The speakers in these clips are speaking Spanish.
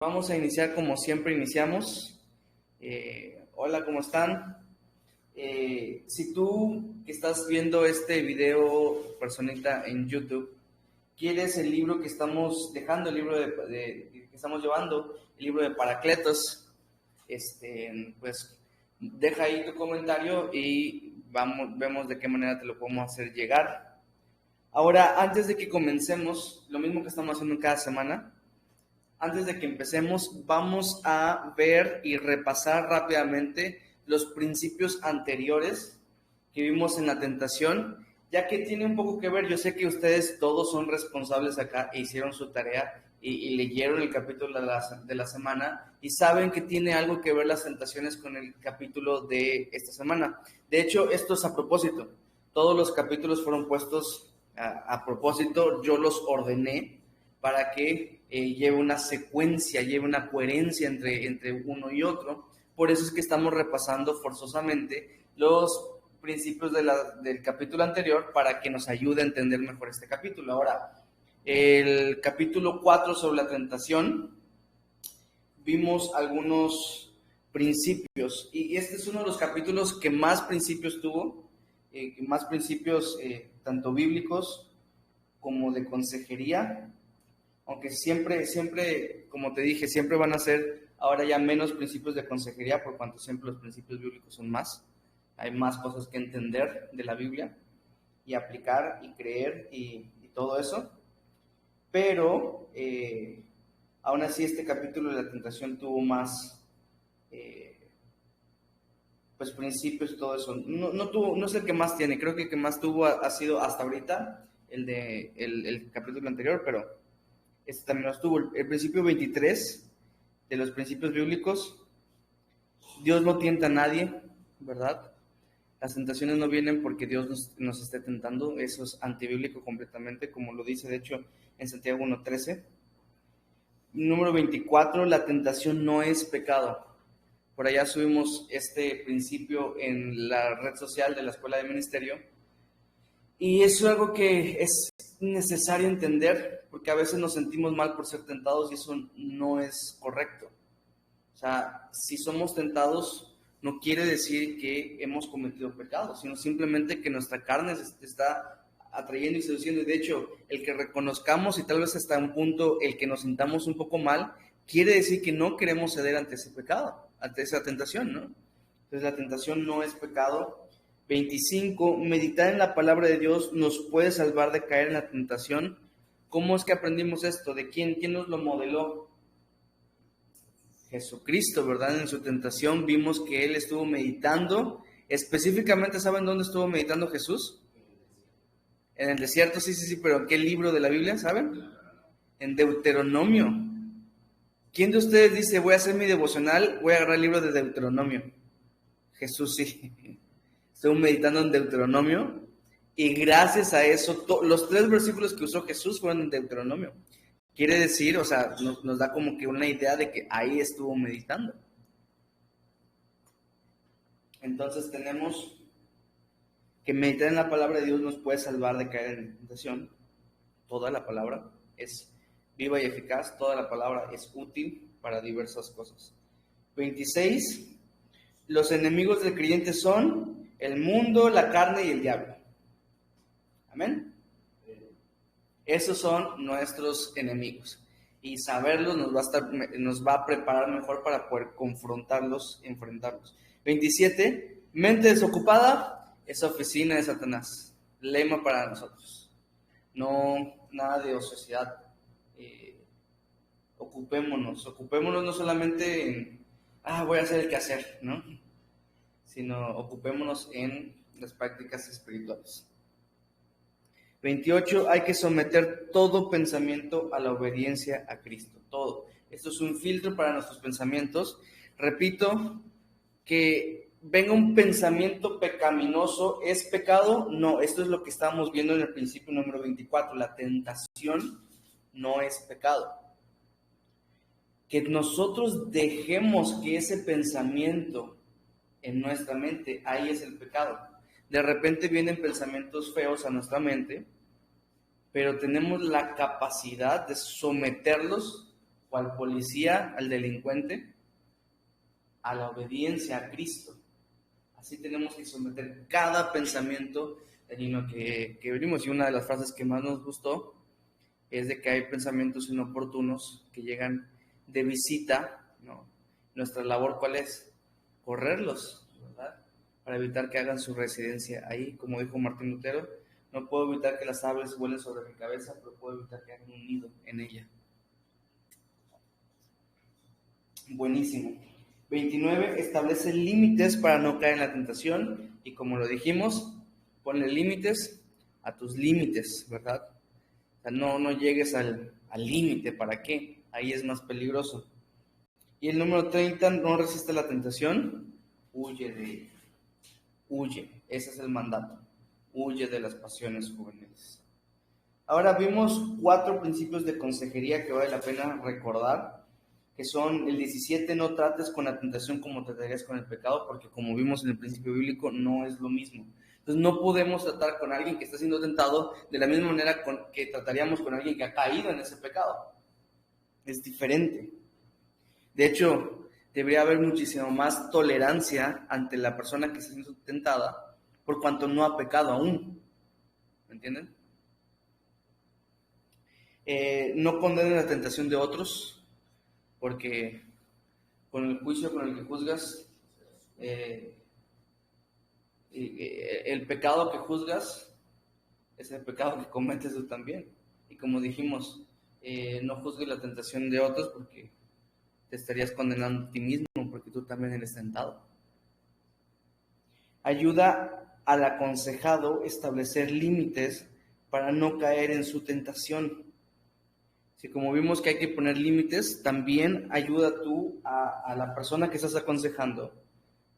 Vamos a iniciar como siempre iniciamos. Hola, ¿cómo están? Si tú que estás viendo este video, personita, en YouTube, quieres el libro que estamos dejando, el libro que estamos llevando, el libro de Paracletos, pues deja ahí tu comentario y vemos de qué manera te lo podemos hacer llegar. Ahora, antes de que comencemos, lo mismo que estamos haciendo cada semana, antes de que empecemos, vamos a ver y repasar rápidamente los principios anteriores que vimos en la tentación, ya que tiene un poco que ver. Yo sé que ustedes todos son responsables acá e hicieron su tarea y leyeron el capítulo de la semana y saben que tiene algo que ver las tentaciones con el capítulo de esta semana. De hecho, esto es a propósito. Todos los capítulos fueron puestos a propósito. Yo los ordené para que lleve una secuencia, lleve una coherencia entre uno y otro. Por eso es que estamos repasando forzosamente los principios del capítulo anterior para que nos ayude a entender mejor este capítulo. Ahora, el capítulo 4 sobre la tentación, vimos algunos principios, y este es uno de los capítulos que más principios tuvo, más principios tanto bíblicos como de consejería. Aunque siempre, como te dije, siempre van a ser ahora ya menos principios de consejería, por cuanto siempre los principios bíblicos son más. Hay más cosas que entender de la Biblia y aplicar y creer y todo eso. Pero aún así este capítulo de la tentación tuvo más pues principios y todo eso. No es el que más tiene, creo que el que más tuvo ha sido hasta ahorita el capítulo anterior, pero este también lo estuvo. El principio 23 de los principios bíblicos: Dios no tienta a nadie, ¿verdad? Las tentaciones no vienen porque Dios nos esté tentando. Eso es antibíblico completamente, como lo dice de hecho en Santiago 1:13. Número 24, la tentación no es pecado. Por allá subimos este principio en la red social de la Escuela de Ministerio. Y eso es algo que es necesario entender, porque a veces nos sentimos mal por ser tentados y eso no es correcto. O sea, si somos tentados, no quiere decir que hemos cometido pecados, sino simplemente que nuestra carne se está atrayendo y seduciendo. Y de hecho, el que reconozcamos y tal vez hasta un punto el que nos sintamos un poco mal, quiere decir que no queremos ceder ante ese pecado, ante esa tentación, ¿no? Entonces la tentación no es pecado. 25, meditar en la palabra de Dios nos puede salvar de caer en la tentación. ¿Cómo es que aprendimos esto? ¿De quién? ¿Quién nos lo modeló? Jesucristo, ¿verdad? En su tentación vimos que Él estuvo meditando. Específicamente, ¿saben dónde estuvo meditando Jesús? En el desierto, sí, pero ¿en qué libro de la Biblia, saben? En Deuteronomio. ¿Quién de ustedes dice, voy a hacer mi devocional, voy a agarrar el libro de Deuteronomio? Jesús sí. Estuvo meditando en Deuteronomio y gracias a eso, los 3 versículos que usó Jesús fueron en Deuteronomio. Quiere decir, o sea, nos da como que una idea de que ahí estuvo meditando. Entonces tenemos que meditar en la palabra de Dios nos puede salvar de caer en tentación. Toda la palabra es viva y eficaz, toda la palabra es útil para diversas cosas. 26. Los enemigos del creyente son el mundo, la carne y el diablo. Amén. Esos son nuestros enemigos. Y saberlos nos va a preparar mejor para poder confrontarlos, enfrentarlos. 27. Mente desocupada es oficina de Satanás. Lema para nosotros. No, nada de ociosidad. Ocupémonos no solamente en, voy a hacer el quehacer, ¿no? Sino ocupémonos en las prácticas espirituales. 28, hay que someter todo pensamiento a la obediencia a Cristo, todo. Esto es un filtro para nuestros pensamientos. Repito, que venga un pensamiento pecaminoso, ¿es pecado? No, esto es lo que estábamos viendo en el principio número 24, la tentación no es pecado. Que nosotros dejemos que ese pensamiento en nuestra mente, ahí es el pecado. De repente vienen pensamientos feos a nuestra mente, pero tenemos la capacidad de someterlos cual policía al delincuente a la obediencia a Cristo. Así tenemos que someter cada pensamiento dañino que venimos. Y una de las frases que más nos gustó es de que hay pensamientos inoportunos que llegan de visita, ¿no? Nuestra labor, ¿cuál es? Correrlos, ¿verdad? Para evitar que hagan su residencia ahí. Como dijo Martín Lutero, no puedo evitar que las aves vuelen sobre mi cabeza, pero puedo evitar que hagan un nido en ella. Buenísimo. 29, establece límites para no caer en la tentación. Y como lo dijimos, ponle límites a tus límites, ¿verdad? O sea, no llegues al límite. ¿Para qué? Ahí es más peligroso. Y el número 30, no resiste la tentación, huye de ella. Huye. Ese es el mandato. Huye de las pasiones juveniles. Ahora vimos 4 principios de consejería que vale la pena recordar, que son el 17, no trates con la tentación como tratarías con el pecado, porque como vimos en el principio bíblico, no es lo mismo. Entonces no podemos tratar con alguien que está siendo tentado de la misma manera que trataríamos con alguien que ha caído en ese pecado. Es diferente. De hecho, debería haber muchísimo más tolerancia ante la persona que está siendo tentada, por cuanto no ha pecado aún. ¿Me entienden? No condenen la tentación de otros, porque con el juicio con el que juzgas, el pecado que juzgas es el pecado que cometes tú también. Y como dijimos, no juzgues la tentación de otros, porque te estarías condenando a ti mismo, porque tú también eres tentado. Ayuda al aconsejado a establecer límites para no caer en su tentación. Si como vimos que hay que poner límites, también ayuda tú a la persona que estás aconsejando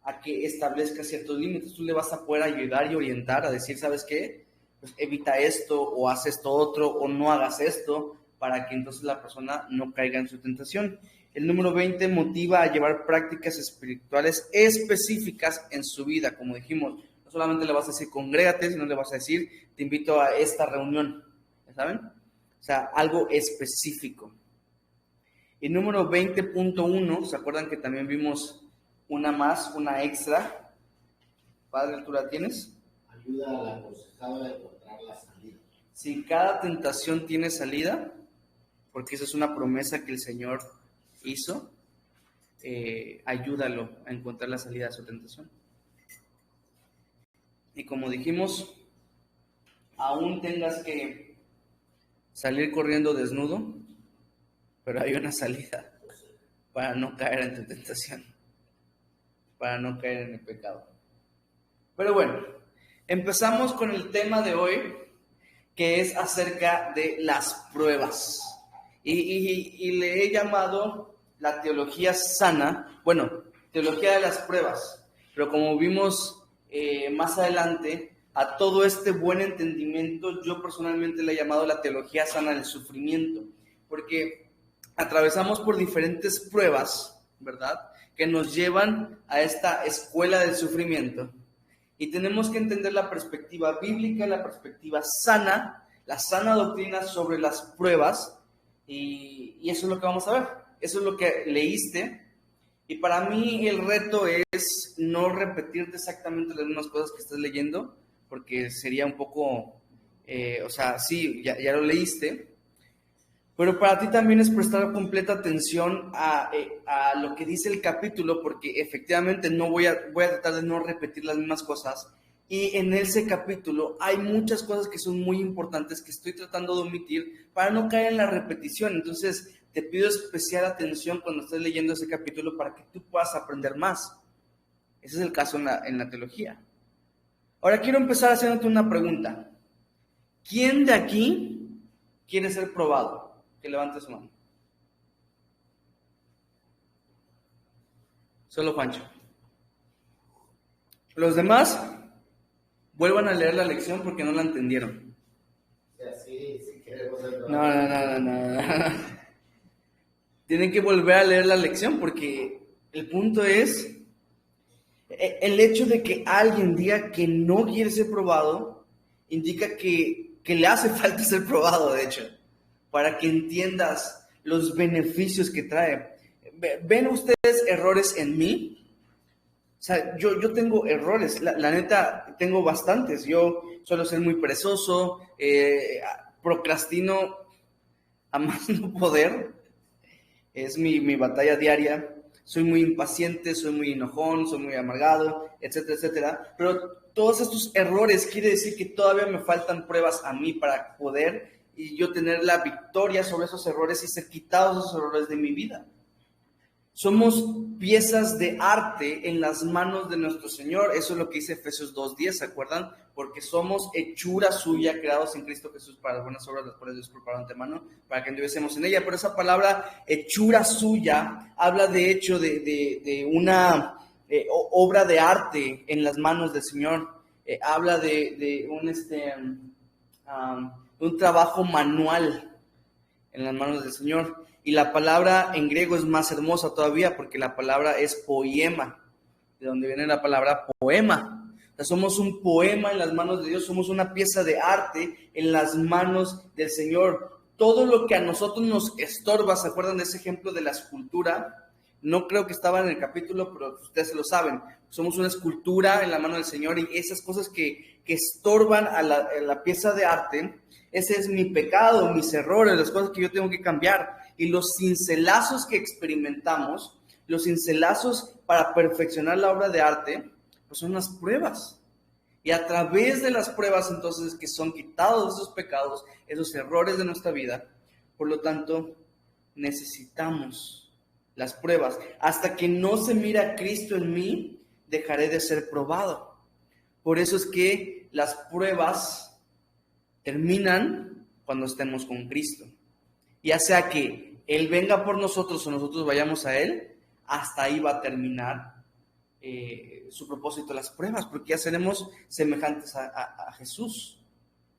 a que establezca ciertos límites. Tú le vas a poder ayudar y orientar a decir, ¿sabes qué? Pues evita esto, o haz esto otro, o no hagas esto, para que entonces la persona no caiga en su tentación. El número 20, motiva a llevar prácticas espirituales específicas en su vida. Como dijimos, no solamente le vas a decir congrégate, sino le vas a decir te invito a esta reunión. ¿Ya saben? O sea, algo específico. Y número 20.1, ¿se acuerdan que también vimos una extra? Padre, ¿tú la tienes? Ayuda al aconsejado a encontrar la salida. Si cada tentación tiene salida, porque esa es una promesa que el Señor hizo, ayúdalo a encontrar la salida de su tentación. Y como dijimos, aún tengas que salir corriendo desnudo, pero hay una salida para no caer en tu tentación, para no caer en el pecado. Pero bueno, empezamos con el tema de hoy, que es acerca de las pruebas. Y le he llamado la teología sana, bueno, teología de las pruebas, pero como vimos más adelante, a todo este buen entendimiento, yo personalmente le he llamado la teología sana del sufrimiento, porque atravesamos por diferentes pruebas, ¿verdad?, que nos llevan a esta escuela del sufrimiento, y tenemos que entender la perspectiva bíblica, la perspectiva sana, la sana doctrina sobre las pruebas, y eso es lo que vamos a ver, eso es lo que leíste. Y para mí el reto es no repetirte exactamente las mismas cosas que estás leyendo, porque sería un poco, sí, ya lo leíste, pero para ti también es prestar completa atención a lo que dice el capítulo, porque efectivamente voy a tratar de no repetir las mismas cosas. Y en ese capítulo hay muchas cosas que son muy importantes que estoy tratando de omitir para no caer en la repetición. Entonces te pido especial atención cuando estés leyendo ese capítulo para que tú puedas aprender más. Ese es el caso en la teología. Ahora quiero empezar haciéndote una pregunta. ¿Quién de aquí quiere ser probado? Que levante su mano. Solo Juancho. Los demás, vuelvan a leer la lección porque no la entendieron. Sí, queremos ser No. Tienen que volver a leer la lección porque el punto es el hecho de que alguien diga que no quiere ser probado indica que le hace falta ser probado, de hecho, para que entiendas los beneficios que trae. ¿Ven ustedes errores en mí? O sea, yo tengo errores, la neta, tengo bastantes. Yo suelo ser muy perezoso, procrastino a más no poder. Es mi batalla diaria. Soy muy impaciente, soy muy enojón, soy muy amargado, etcétera, etcétera. Pero todos estos errores quiere decir que todavía me faltan pruebas a mí para poder y yo tener la victoria sobre esos errores y ser quitados esos errores de mi vida. Somos piezas de arte en las manos de nuestro Señor. Eso es lo que dice Efesios 2:10, ¿se acuerdan? Porque somos hechura suya, creados en Cristo Jesús para las buenas obras, las cuales Dios preparó de antemano, para que anduviésemos en ella. Pero esa palabra hechura suya habla de hecho de una obra de arte en las manos del Señor. Habla de un trabajo manual en las manos del Señor. Y la palabra en griego es más hermosa todavía porque la palabra es poema, de donde viene la palabra poema. O sea, somos un poema en las manos de Dios, somos una pieza de arte en las manos del Señor. Todo lo que a nosotros nos estorba, ¿se acuerdan de ese ejemplo de la escultura? No creo que estaba en el capítulo, pero ustedes lo saben. Somos una escultura en la mano del Señor y esas cosas que estorban a la pieza de arte, ese es mi pecado, mis errores, las cosas que yo tengo que cambiar. Y los cincelazos que experimentamos, los cincelazos para perfeccionar la obra de arte, pues son las pruebas. Y a través de las pruebas entonces que son quitados esos pecados, esos errores de nuestra vida, por lo tanto necesitamos las pruebas. Hasta que no se mira a Cristo en mí, dejaré de ser probado. Por eso es que las pruebas terminan cuando estemos con Cristo. Ya sea que Él venga por nosotros o nosotros vayamos a Él, hasta ahí va a terminar su propósito, las pruebas, porque ya seremos semejantes a Jesús,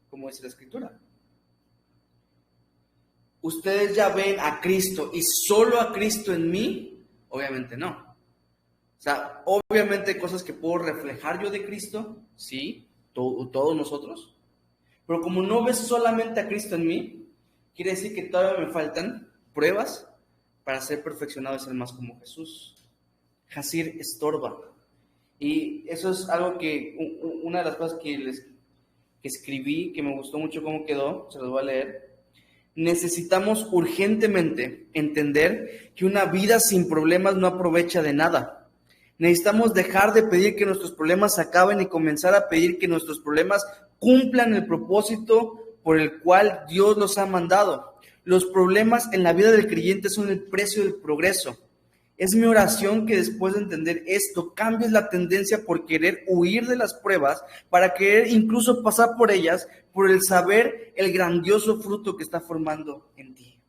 como dice la Escritura. ¿Ustedes ya ven a Cristo y solo a Cristo en mí? Obviamente no. O sea, obviamente hay cosas que puedo reflejar yo de Cristo, sí, todos nosotros, pero como no ves solamente a Cristo en mí, quiere decir que todavía me faltan pruebas para ser perfeccionado y ser más como Jesús. Jasir estorba. Y eso es algo que, una de las cosas que escribí, que me gustó mucho cómo quedó, se los voy a leer. Necesitamos urgentemente entender que una vida sin problemas no aprovecha de nada. Necesitamos dejar de pedir que nuestros problemas se acaben y comenzar a pedir que nuestros problemas cumplan el propósito por el cual Dios los ha mandado. Los problemas en la vida del creyente son el precio del progreso. Es mi oración que después de entender esto, cambies la tendencia por querer huir de las pruebas, para querer incluso pasar por ellas, por el saber el grandioso fruto que está formando en ti.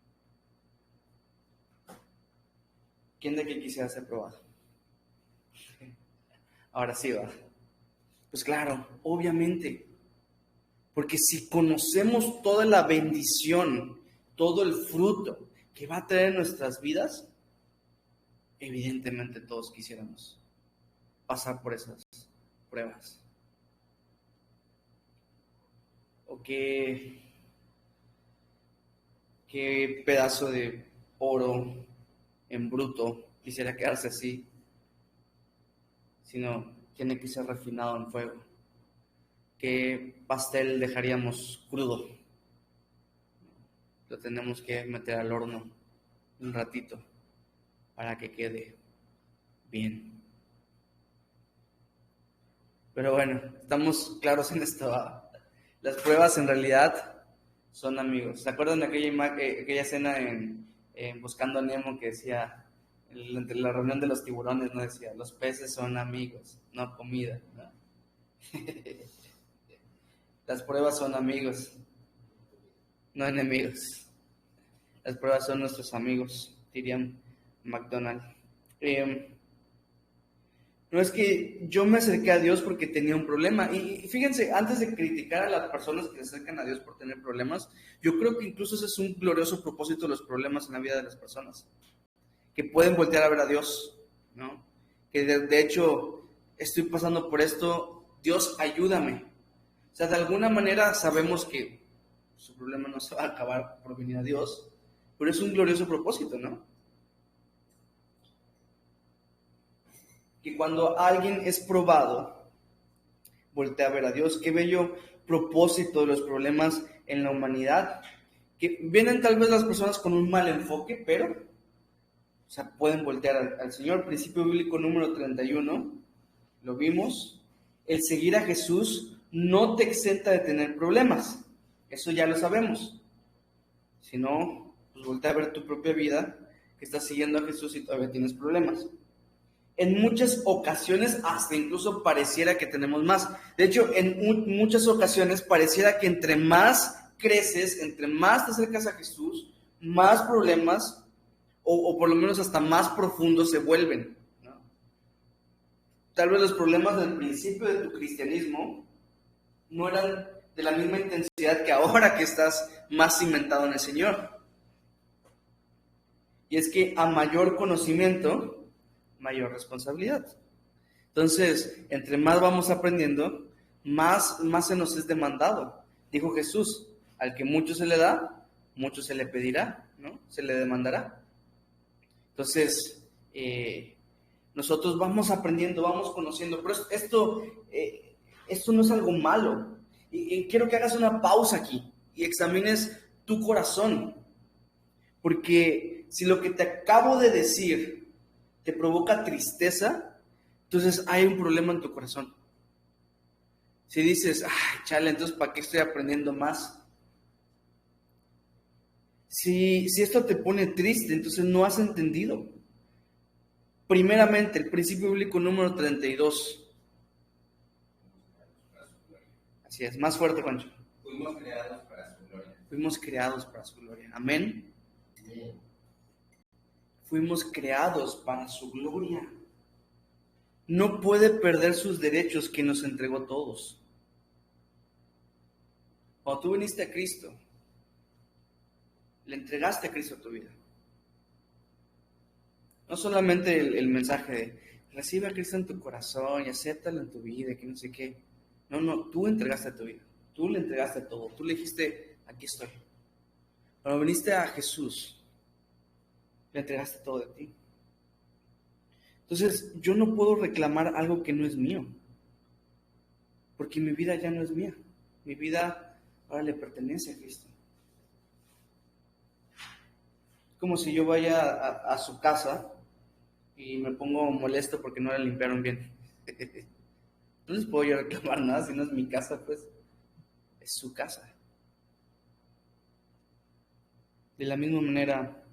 ¿Quién de aquí quisiera ser probado? Ahora sí va. Pues claro, obviamente. Porque si conocemos toda la bendición, todo el fruto que va a traer en nuestras vidas, evidentemente todos quisiéramos pasar por esas pruebas. O qué pedazo de oro en bruto quisiera quedarse así, sino tiene que ser refinado en fuego. ¿Qué pastel dejaríamos crudo? Lo tenemos que meter al horno un ratito para que quede bien. Pero bueno, estamos claros en esto. Las pruebas en realidad son amigos. ¿Se acuerdan de aquella escena en Buscando a Nemo que decía, entre la reunión de los tiburones, no decía, los peces son amigos, no comida, ¿no? Las pruebas son amigos, no enemigos. Las pruebas son nuestros amigos, dirían McDonald. No es que yo me acerqué a Dios porque tenía un problema. Y fíjense, antes de criticar a las personas que se acercan a Dios por tener problemas, yo creo que incluso ese es un glorioso propósito de los problemas en la vida de las personas. Que pueden voltear a ver a Dios, ¿no? Que de hecho, estoy pasando por esto, Dios, ayúdame. O sea, de alguna manera sabemos que su problema no se va a acabar por venir a Dios, pero es un glorioso propósito, ¿no? Que cuando alguien es probado, voltea a ver a Dios. Qué bello propósito de los problemas en la humanidad, que vienen tal vez las personas con un mal enfoque, pero, o sea, pueden voltear al Señor. Principio bíblico número 31, lo vimos. El seguir a Jesús no te exenta de tener problemas. Eso ya lo sabemos. Si no, pues voltea a ver tu propia vida, que estás siguiendo a Jesús y todavía tienes problemas. En muchas ocasiones hasta incluso pareciera que tenemos más. De hecho, en muchas ocasiones pareciera que entre más creces, entre más te acercas a Jesús, más problemas, o por lo menos hasta más profundos se vuelven, ¿no? Tal vez los problemas del principio de tu cristianismo no eran de la misma intensidad que ahora que estás más cimentado en el Señor. Y es que a mayor conocimiento, mayor responsabilidad. Entonces, entre más vamos aprendiendo, más se nos es demandado. Dijo Jesús, al que mucho se le da, mucho se le pedirá, ¿no? Se le demandará. Entonces, nosotros vamos aprendiendo, vamos conociendo, pero esto no es algo malo. Y quiero que hagas una pausa aquí y examines tu corazón, porque si lo que te acabo de decir te provoca tristeza, entonces hay un problema en tu corazón. Si dices, ay, chale, entonces ¿para qué estoy aprendiendo más? Si esto te pone triste, entonces no has entendido. Primeramente, el principio bíblico número 32. Así es, más fuerte, Juancho. Fuimos creados para su gloria. Fuimos creados para su gloria. Amén. Amén. Fuimos creados para su gloria. No puede perder sus derechos quien nos entregó todos. Cuando tú viniste a Cristo, le entregaste a Cristo tu vida. No solamente el mensaje de recibe a Cristo en tu corazón y acéptalo en tu vida, que no sé qué. No, tú entregaste tu vida. Tú le entregaste todo. Tú le dijiste, aquí estoy. Cuando viniste a Jesús, le entregaste todo de ti. Entonces, yo no puedo reclamar algo que no es mío, porque mi vida ya no es mía. Mi vida ahora le pertenece a Cristo. Como si yo vaya a su casa y me pongo molesto porque no la limpiaron bien. No les puedo yo reclamar nada, si no es mi casa, pues es su casa. De la misma manera,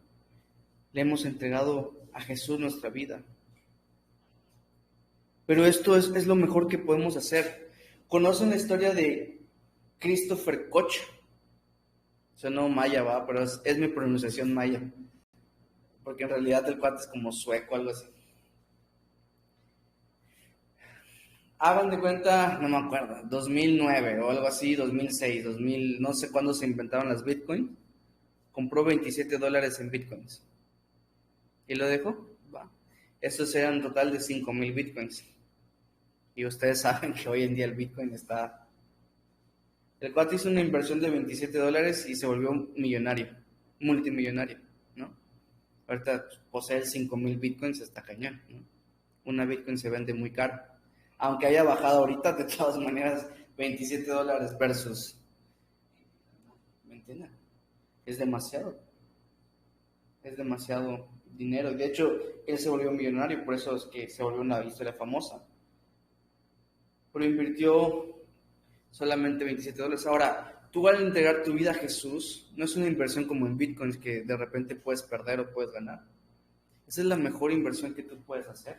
le hemos entregado a Jesús nuestra vida. Pero esto es lo mejor que podemos hacer. ¿Conocen la historia de Christopher Koch? Sonó maya, ¿va? Pero es mi pronunciación maya. Porque en realidad el cuate es como sueco, algo así. Hagan de cuenta, no me acuerdo, 2009 o algo así, 2006, 2000, no sé cuándo se inventaron las Bitcoin. Compró $27 en Bitcoins. ¿Y lo dejó? Va. Estos eran un total de 5,000 Bitcoins. Y ustedes saben que hoy en día el Bitcoin está... El cuate hizo una inversión de $27 y se volvió millonario, multimillonario, ¿no? Ahorita poseer 5,000 Bitcoins está cañón, ¿no? Una Bitcoin se vende muy caro. Aunque haya bajado ahorita, de todas maneras, $27 versus... ¿Me entienden? Es demasiado. Es demasiado dinero. De hecho, él se volvió millonario, por eso es que se volvió una historia famosa. Pero invirtió solamente $27. Ahora, tú al entregar tu vida a Jesús, no es una inversión como en Bitcoins que de repente puedes perder o puedes ganar. Esa es la mejor inversión que tú puedes hacer.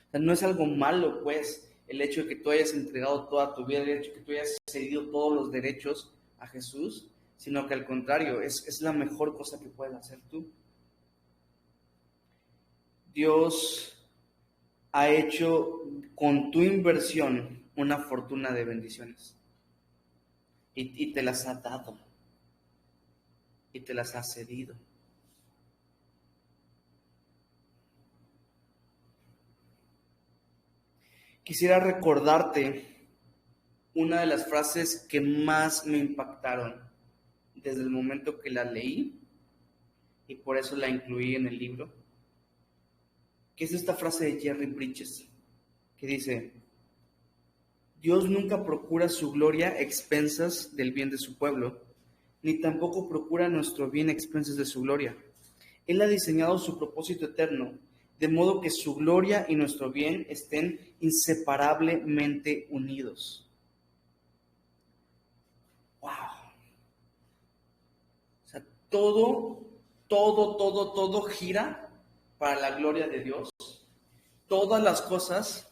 O sea, no es algo malo, pues, el hecho de que tú hayas entregado toda tu vida, el hecho de que tú hayas cedido todos los derechos a Jesús, sino que al contrario, es la mejor cosa que puedes hacer tú. Dios ha hecho con tu inversión una fortuna de bendiciones. Y te las ha dado. Y te las ha cedido. Quisiera recordarte una de las frases que más me impactaron desde el momento que la leí y por eso la incluí en el libro, que es esta frase de Jerry Bridges, que dice: Dios nunca procura su gloria a expensas del bien de su pueblo, ni tampoco procura nuestro bien a expensas de su gloria. Él ha diseñado su propósito eterno, de modo que su gloria y nuestro bien estén inseparablemente unidos. ¡Wow! O sea, todo gira para la gloria de Dios. Todas las cosas,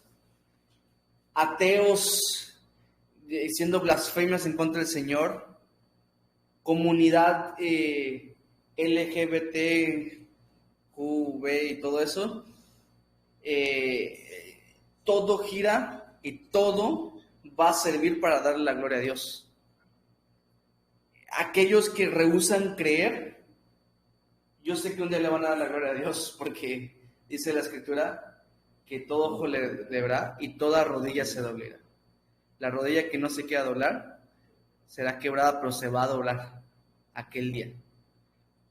ateos siendo blasfemias en contra del Señor, comunidad LGBT, QV y todo eso, todo gira y todo va a servir para darle la gloria a Dios. Aquellos que rehúsan creer, yo sé que un día le van a dar la gloria a Dios, porque dice la Escritura que todo ojo le verá y toda rodilla se doblará. La rodilla que no se quiera doblar será quebrada, pero se va a doblar aquel día.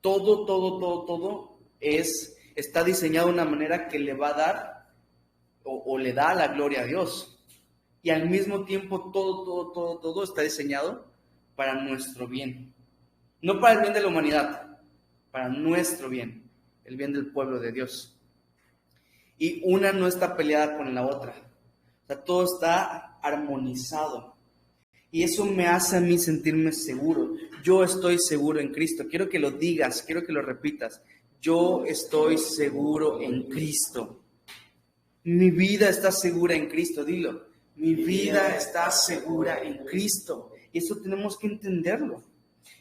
Todo está diseñado de una manera que le va a dar o le da la gloria a Dios. Y al mismo tiempo todo está diseñado para nuestro bien. No para el bien de la humanidad, para nuestro bien, el bien del pueblo de Dios. Y una no está peleada con la otra. O sea, todo está armonizado. Y eso me hace a mí sentirme seguro. Yo estoy seguro en Cristo. Quiero que lo digas, quiero que lo repitas. Yo estoy seguro en Cristo. Mi vida está segura en Cristo, dilo. Mi vida está segura en Cristo. Y eso tenemos que entenderlo.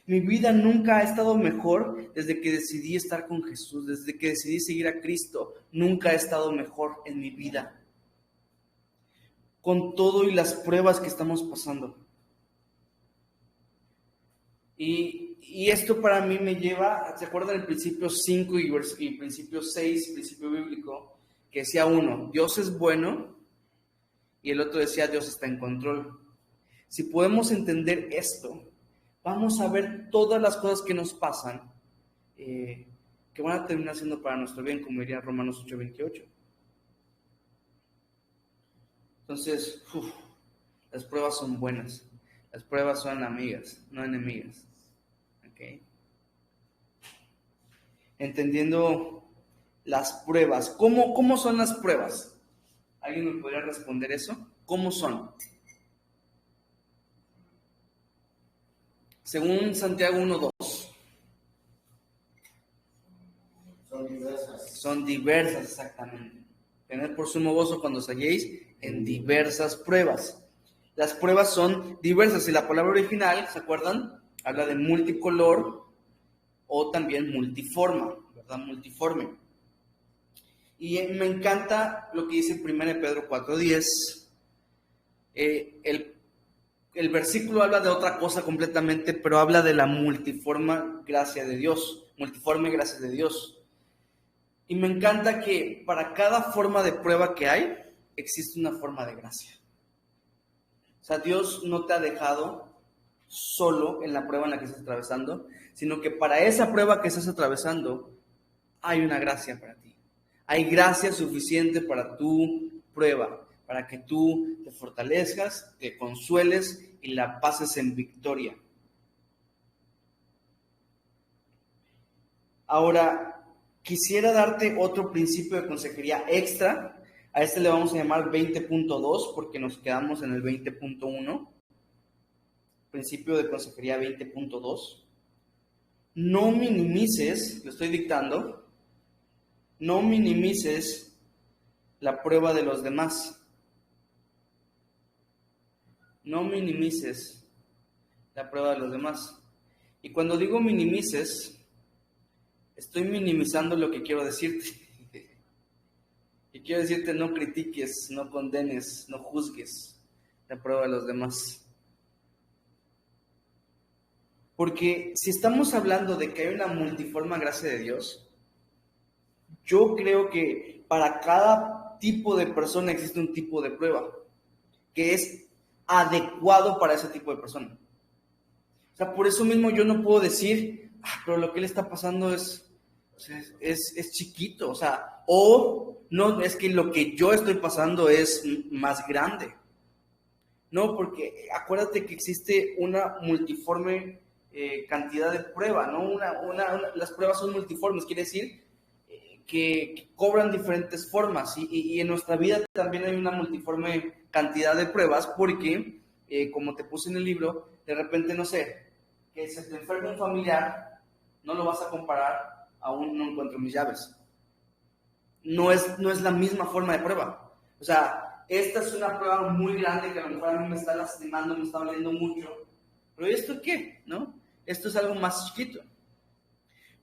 Mi vida nunca ha estado mejor desde que decidí estar con Jesús, desde que decidí seguir a Cristo. Nunca ha estado mejor en mi vida. Con todo y las pruebas que estamos pasando. Y esto para mí me lleva, ¿se acuerdan el principio 5 y principio 6, principio bíblico? Que decía uno, Dios es bueno, y el otro decía, Dios está en control. Si podemos entender esto, vamos a ver todas las cosas que nos pasan, que van a terminar siendo para nuestro bien, como diría Romanos 8:28. Entonces, las pruebas son buenas, las pruebas son amigas, no enemigas. ¿Okay? Entendiendo las pruebas, ¿cómo son las pruebas? ¿Alguien me podría responder eso? ¿Cómo son? Según Santiago 1:2. Son diversas, exactamente. Tened por sumo gozo cuando os halléis en diversas pruebas. Las pruebas son diversas. Y la palabra original, ¿se acuerdan? Habla de multicolor o también multiforma, ¿verdad? Multiforme. Y me encanta lo que dice 1 Pedro 4:10. El versículo habla de otra cosa completamente, pero habla de la multiforme gracia de Dios. Y me encanta que para cada forma de prueba que hay, existe una forma de gracia. O sea, Dios no te ha dejado solo en la prueba en la que estás atravesando, sino que para esa prueba que estás atravesando, hay una gracia para ti. Hay gracia suficiente para tu prueba, para que tú te fortalezcas, te consueles y la pases en victoria. Ahora, quisiera darte otro principio de consejería extra. A este le vamos a llamar 20.2 porque nos quedamos en el 20.1. Principio de consejería 20.2. No minimices, lo estoy dictando, no minimices la prueba de los demás. No minimices la prueba de los demás. Y cuando digo minimices, estoy minimizando lo que quiero decirte. Y quiero decirte, no critiques, no condenes, no juzgues la prueba de los demás. Porque si estamos hablando de que hay una multiforme gracia de Dios, yo creo que para cada tipo de persona existe un tipo de prueba que es adecuado para ese tipo de persona. O sea, por eso mismo yo no puedo decir, pero lo que le está pasando es es chiquito, o sea, o no es que lo que yo estoy pasando es más grande. No, porque acuérdate que existe una multiforme cantidad de prueba, ¿no? Las pruebas son multiformes, quiere decir que cobran diferentes formas y en nuestra vida también hay una multiforme cantidad de pruebas porque, como te puse en el libro, de repente, no sé, que se te enferme un familiar, no lo vas a comparar a un no encuentro mis llaves. No es la misma forma de prueba. O sea, esta es una prueba muy grande que a lo mejor a mí me está lastimando, me está doliendo mucho. Pero ¿esto qué? ¿No? Esto es algo más chiquito.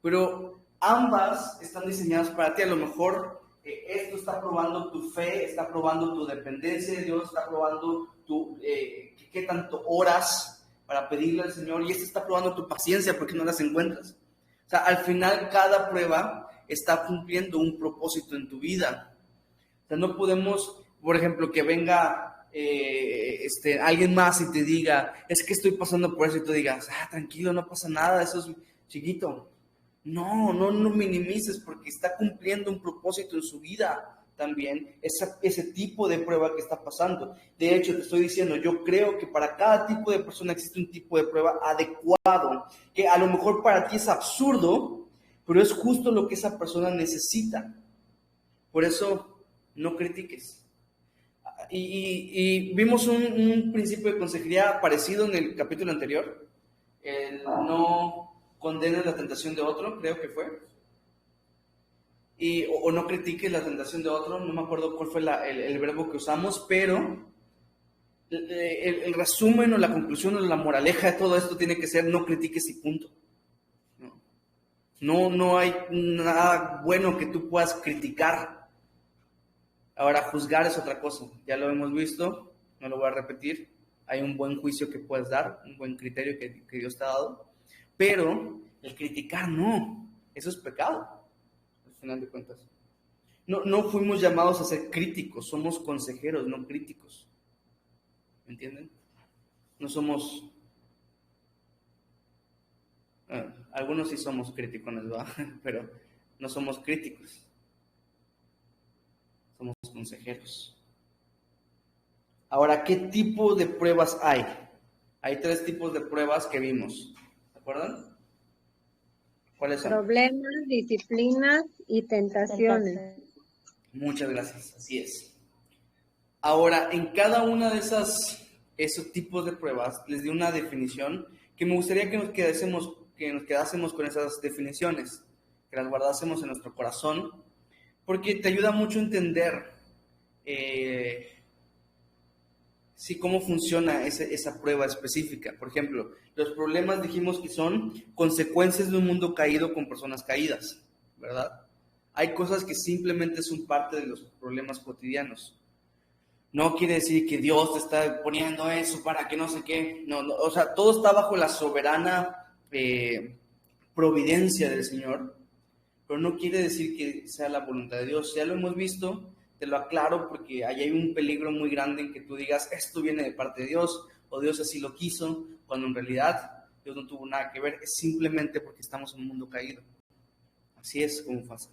Pero ambas están diseñadas para ti. A lo mejor esto está probando tu fe, está probando tu dependencia de Dios, está probando qué tanto oras para pedirle al Señor, y esto está probando tu paciencia porque no las encuentras. O sea, al final cada prueba está cumpliendo un propósito en tu vida. O sea, no podemos, por ejemplo, que venga alguien más y te diga, es que estoy pasando por eso, y tú digas, tranquilo, no pasa nada, eso es chiquito. No minimices, porque está cumpliendo un propósito en su vida también, ese tipo de prueba que está pasando. De hecho, te estoy diciendo, yo creo que para cada tipo de persona existe un tipo de prueba adecuado, que a lo mejor para ti es absurdo, pero es justo lo que esa persona necesita. Por eso, no critiques. Y vimos un principio de consejería parecido en el capítulo anterior, el no condenes la tentación de otro, creo que fue, o no critiques la tentación de otro, no me acuerdo cuál fue el verbo que usamos, pero el resumen o la conclusión o la moraleja de todo esto tiene que ser: no critiques y punto. No hay nada bueno que tú puedas criticar. Ahora, juzgar es otra cosa, ya lo hemos visto, no lo voy a repetir. Hay un buen juicio que puedes dar, un buen criterio que Dios te ha dado, pero el criticar no, eso es pecado, al final de cuentas. No fuimos llamados a ser críticos, somos consejeros, no críticos. ¿Me entienden? No somos... algunos sí somos críticos, ¿verdad? Pero no somos críticos. Somos consejeros. Ahora, ¿qué tipo de pruebas hay? Hay 3 tipos de pruebas que vimos. ¿Se acuerdan? ¿Cuáles son? Problemas, disciplinas y tentaciones. Muchas gracias, así es. Ahora, en cada una de esos tipos de pruebas, les di una definición que me gustaría que nos quedásemos con esas definiciones, que las guardásemos en nuestro corazón, porque te ayuda mucho a entender cómo funciona esa prueba específica. Por ejemplo, los problemas dijimos que son consecuencias de un mundo caído con personas caídas, ¿verdad? Hay cosas que simplemente son parte de los problemas cotidianos. No quiere decir que Dios te está poniendo eso para que no sé qué. No, o sea, todo está bajo la soberana providencia del Señor, pero no quiere decir que sea la voluntad de Dios. Ya lo hemos visto, te lo aclaro, porque ahí hay un peligro muy grande en que tú digas, esto viene de parte de Dios, o Dios así lo quiso, cuando en realidad Dios no tuvo nada que ver, es simplemente porque estamos en un mundo caído. Así es como pasa.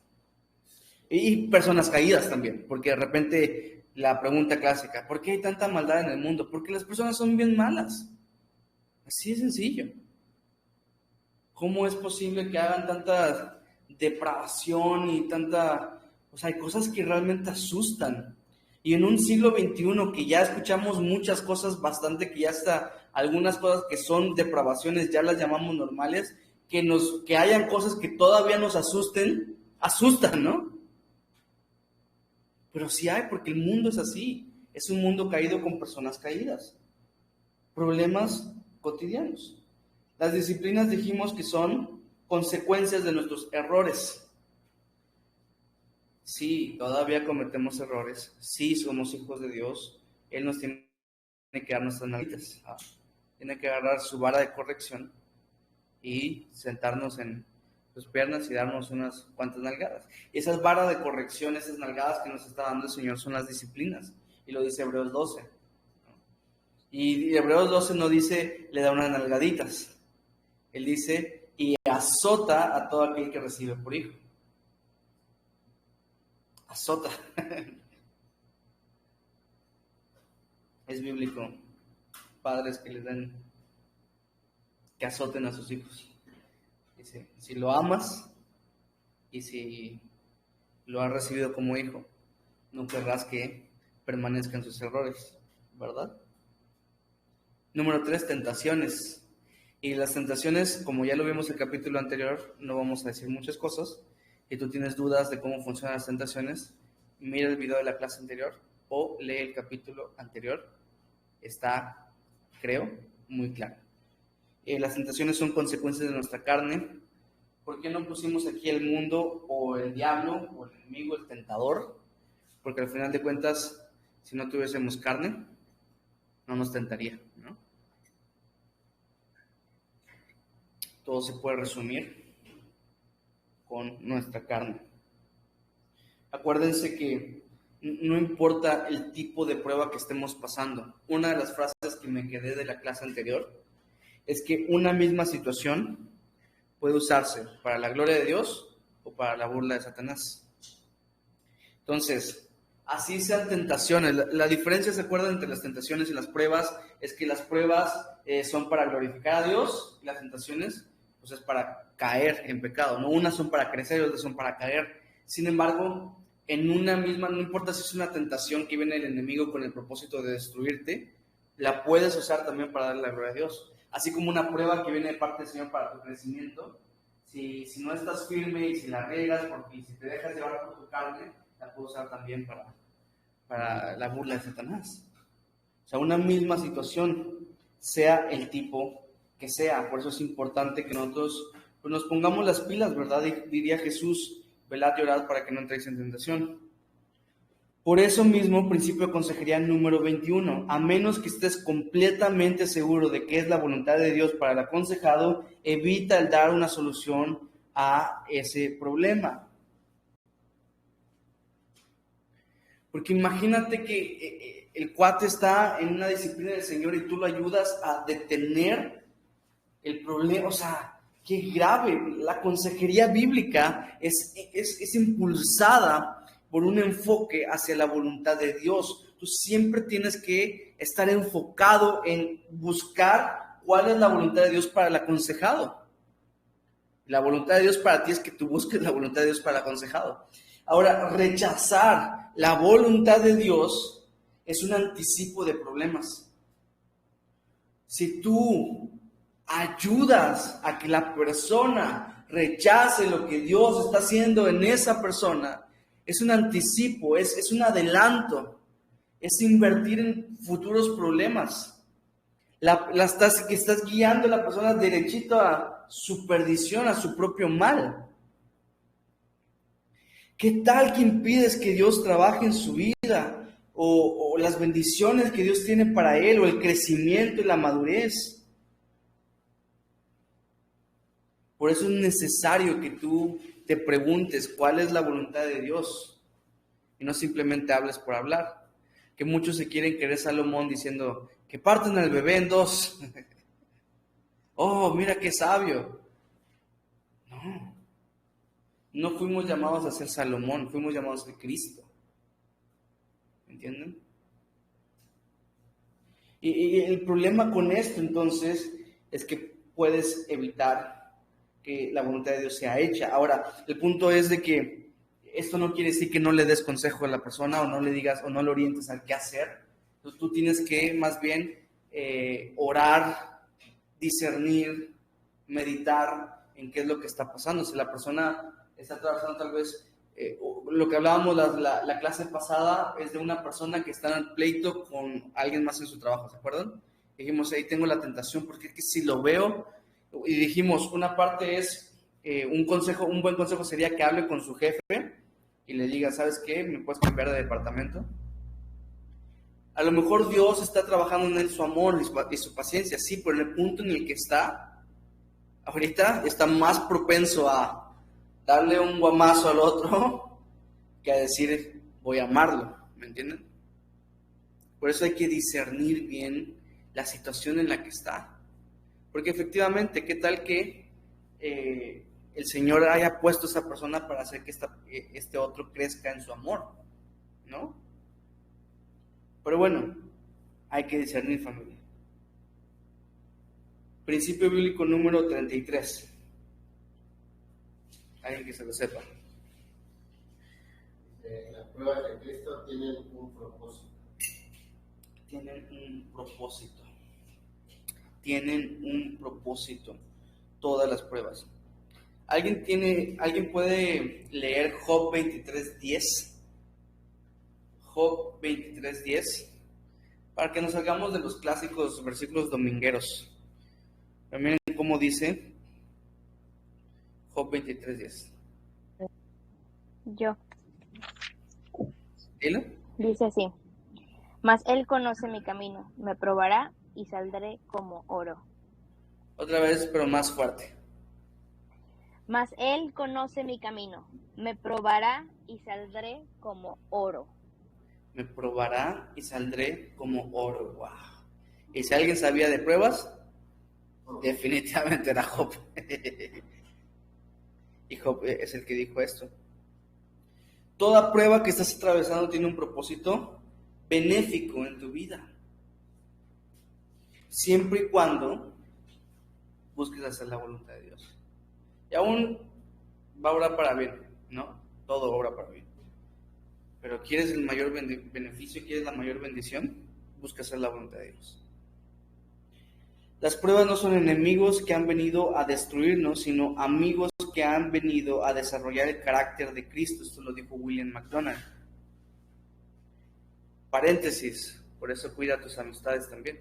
Y personas caídas también, porque de repente la pregunta clásica, ¿por qué hay tanta maldad en el mundo? Porque las personas son bien malas. Así de sencillo. ¿Cómo es posible que hagan tanta depravación y tanta... O sea, hay cosas que realmente asustan. Y en un siglo XXI que ya escuchamos muchas cosas bastante, que ya hasta algunas cosas que son depravaciones ya las llamamos normales, que hayan cosas que todavía nos asustan, ¿no? Pero sí hay, porque el mundo es así. Es un mundo caído con personas caídas. Problemas cotidianos. Las disciplinas dijimos que son consecuencias de nuestros errores. Sí, todavía cometemos errores. Sí, somos hijos de Dios. Él nos tiene que dar nuestras nalguitas. Tiene que agarrar su vara de corrección y sentarnos en sus piernas y darnos unas cuantas nalgadas. Y esas varas de corrección, esas nalgadas que nos está dando el Señor son las disciplinas. Y lo dice Hebreos 12. Y Hebreos 12 no dice, le da unas nalgaditas. Él dice, y azota a todo aquel que recibe por hijo. azota. Es bíblico, padres que azoten a sus hijos. Dice, si lo amas y si lo has recibido como hijo, no querrás que permanezcan sus errores, ¿verdad? Número 3, tentaciones. Y las tentaciones, como ya lo vimos en el capítulo anterior, no vamos a decir muchas cosas. Si tú tienes dudas de cómo funcionan las tentaciones, mira el video de la clase anterior o lee el capítulo anterior. Está, creo, muy claro. Las tentaciones son consecuencias de nuestra carne. ¿Por qué no pusimos aquí el mundo o el diablo o el enemigo, el tentador? Porque al final de cuentas, si no tuviésemos carne, no nos tentaría, ¿no? Todo se puede resumir con nuestra carne. Acuérdense que no importa el tipo de prueba que estemos pasando. Una de las frases que me quedé de la clase anterior es que una misma situación puede usarse para la gloria de Dios o para la burla de Satanás. Entonces, así sean tentaciones. La diferencia, ¿se acuerdan?, entre las tentaciones y las pruebas es que las pruebas son para glorificar a Dios y las tentaciones pues es para caer en pecado, ¿no? Unas son para crecer y otras son para caer. Sin embargo, en una misma, no importa si es una tentación que viene del enemigo con el propósito de destruirte, la puedes usar también para darle la gloria a Dios. Así como una prueba que viene de parte del Señor para tu crecimiento, si no estás firme y si la riegas y si te dejas llevar por tu carne, la puedes usar también para la burla de Satanás. O sea, una misma situación, sea el tipo que sea. Por eso es importante que nosotros pues, nos pongamos las pilas, ¿verdad? Diría Jesús, velad y orad para que no entréis en tentación. Por eso mismo, principio de consejería número 21, a menos que estés completamente seguro de que es la voluntad de Dios para el aconsejado, evita el dar una solución a ese problema. Porque imagínate que el cuate está en una disciplina del Señor y tú lo ayudas a detener el problema. O sea, qué grave. La consejería bíblica es impulsada por un enfoque hacia la voluntad de Dios. Tú siempre tienes que estar enfocado en buscar cuál es la voluntad de Dios para el aconsejado. La voluntad de Dios para ti es que tú busques la voluntad de Dios para el aconsejado. Ahora, rechazar la voluntad de Dios es un anticipo de problemas. Si tú ayudas a que la persona rechace lo que Dios está haciendo en esa persona, es un anticipo, es un adelanto, es invertir en futuros problemas. Estás guiando a la persona derechito a su perdición, a su propio mal. ¿Qué tal que impides que Dios trabaje en su vida? O las bendiciones que Dios tiene para él, o el crecimiento y la madurez. Por eso es necesario que tú te preguntes cuál es la voluntad de Dios y no simplemente hables por hablar. Que muchos se quieren creer Salomón diciendo que partan al bebé en dos. Oh, mira qué sabio. No fuimos llamados a ser Salomón, fuimos llamados a ser Cristo. ¿Entienden? Y el problema con esto entonces es que puedes evitar que la voluntad de Dios sea hecha. Ahora, el punto es de que esto no quiere decir que no le des consejo a la persona o no le digas o no le orientes al qué hacer. Entonces tú tienes que más bien orar, discernir, meditar en qué es lo que está pasando. Si la persona está trabajando tal vez, lo que hablábamos la clase pasada es de una persona que está en pleito con alguien más en su trabajo, ¿se acuerdan? Dijimos, ahí tengo la tentación porque es que si lo veo, y dijimos, una parte es un buen consejo sería que hable con su jefe y le diga, ¿sabes qué? ¿Me puedes cambiar de departamento? A lo mejor Dios está trabajando en él su amor y su paciencia, sí, pero en el punto en el que está, ahorita está más propenso a darle un guamazo al otro que a decir, voy a amarlo, ¿me entienden? Por eso hay que discernir bien la situación en la que está. Porque efectivamente, ¿qué tal que el Señor haya puesto a esa persona para hacer que este otro crezca en su amor, ¿no? Pero bueno, hay que discernir, familia. Principio bíblico número 33. Alguien que se lo sepa. Las pruebas de Cristo tienen un propósito. Tienen un propósito. Tienen un propósito. Todas las pruebas. ¿Alguien puede leer Job 23:10? Job 23:10. Para que nos salgamos de los clásicos versículos domingueros. Pero miren cómo dice Job 23:10. Yo. ¿Dilo? Dice así: mas él conoce mi camino, me probará y saldré como oro. Otra vez, pero más fuerte. Mas él conoce mi camino, me probará y saldré como oro. Me probará y saldré como oro. Wow. Y si alguien sabía de pruebas, definitivamente era Job. Y Job es el que dijo esto. Toda prueba que estás atravesando tiene un propósito benéfico en tu vida. Siempre y cuando busques hacer la voluntad de Dios. Y aún va a obrar para bien, ¿no? Todo obra para bien. Pero ¿quieres el mayor beneficio? ¿Quieres la mayor bendición? Busca hacer la voluntad de Dios. Las pruebas no son enemigos que han venido a destruirnos, sino amigos que han venido a desarrollar el carácter de Cristo. Esto lo dijo William MacDonald. Paréntesis, por eso cuida tus amistades también.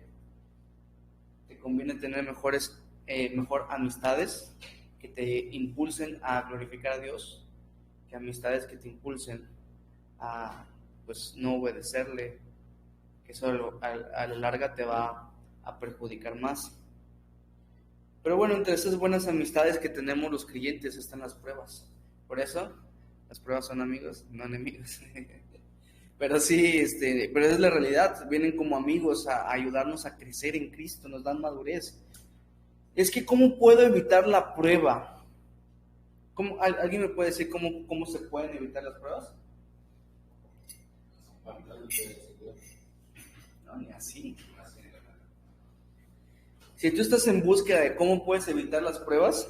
Te conviene tener mejor amistades que te impulsen a glorificar a Dios, que amistades que te impulsen a pues no obedecerle, que eso a la larga te va a perjudicar más. Pero bueno, entre esas buenas amistades que tenemos los creyentes están las pruebas. Por eso, las pruebas son amigos, no enemigos. Pero sí, pero es la realidad. Vienen como amigos a ayudarnos a crecer en Cristo, nos dan madurez. Es que ¿cómo puedo evitar la prueba? ¿Alguien me puede decir cómo se pueden evitar las pruebas? No, ni así. Si tú estás en búsqueda de cómo puedes evitar las pruebas,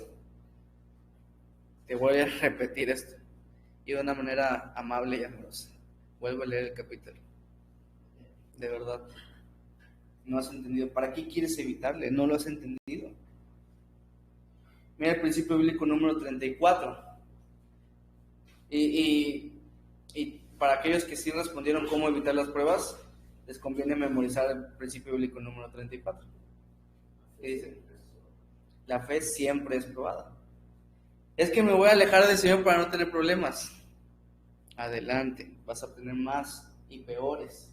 te voy a repetir esto. Y de una manera amable y amorosa. Vuelvo a leer el capítulo. De verdad. No has entendido. ¿Para qué quieres evitarle? No lo has entendido. Mira el principio bíblico número 34. Y para aquellos que sí respondieron cómo evitar las pruebas, les conviene memorizar el principio bíblico número 34. ¿Qué dice? La fe siempre es probada. Es que me voy a alejar del Señor para no tener problemas. Adelante, vas a tener más y peores.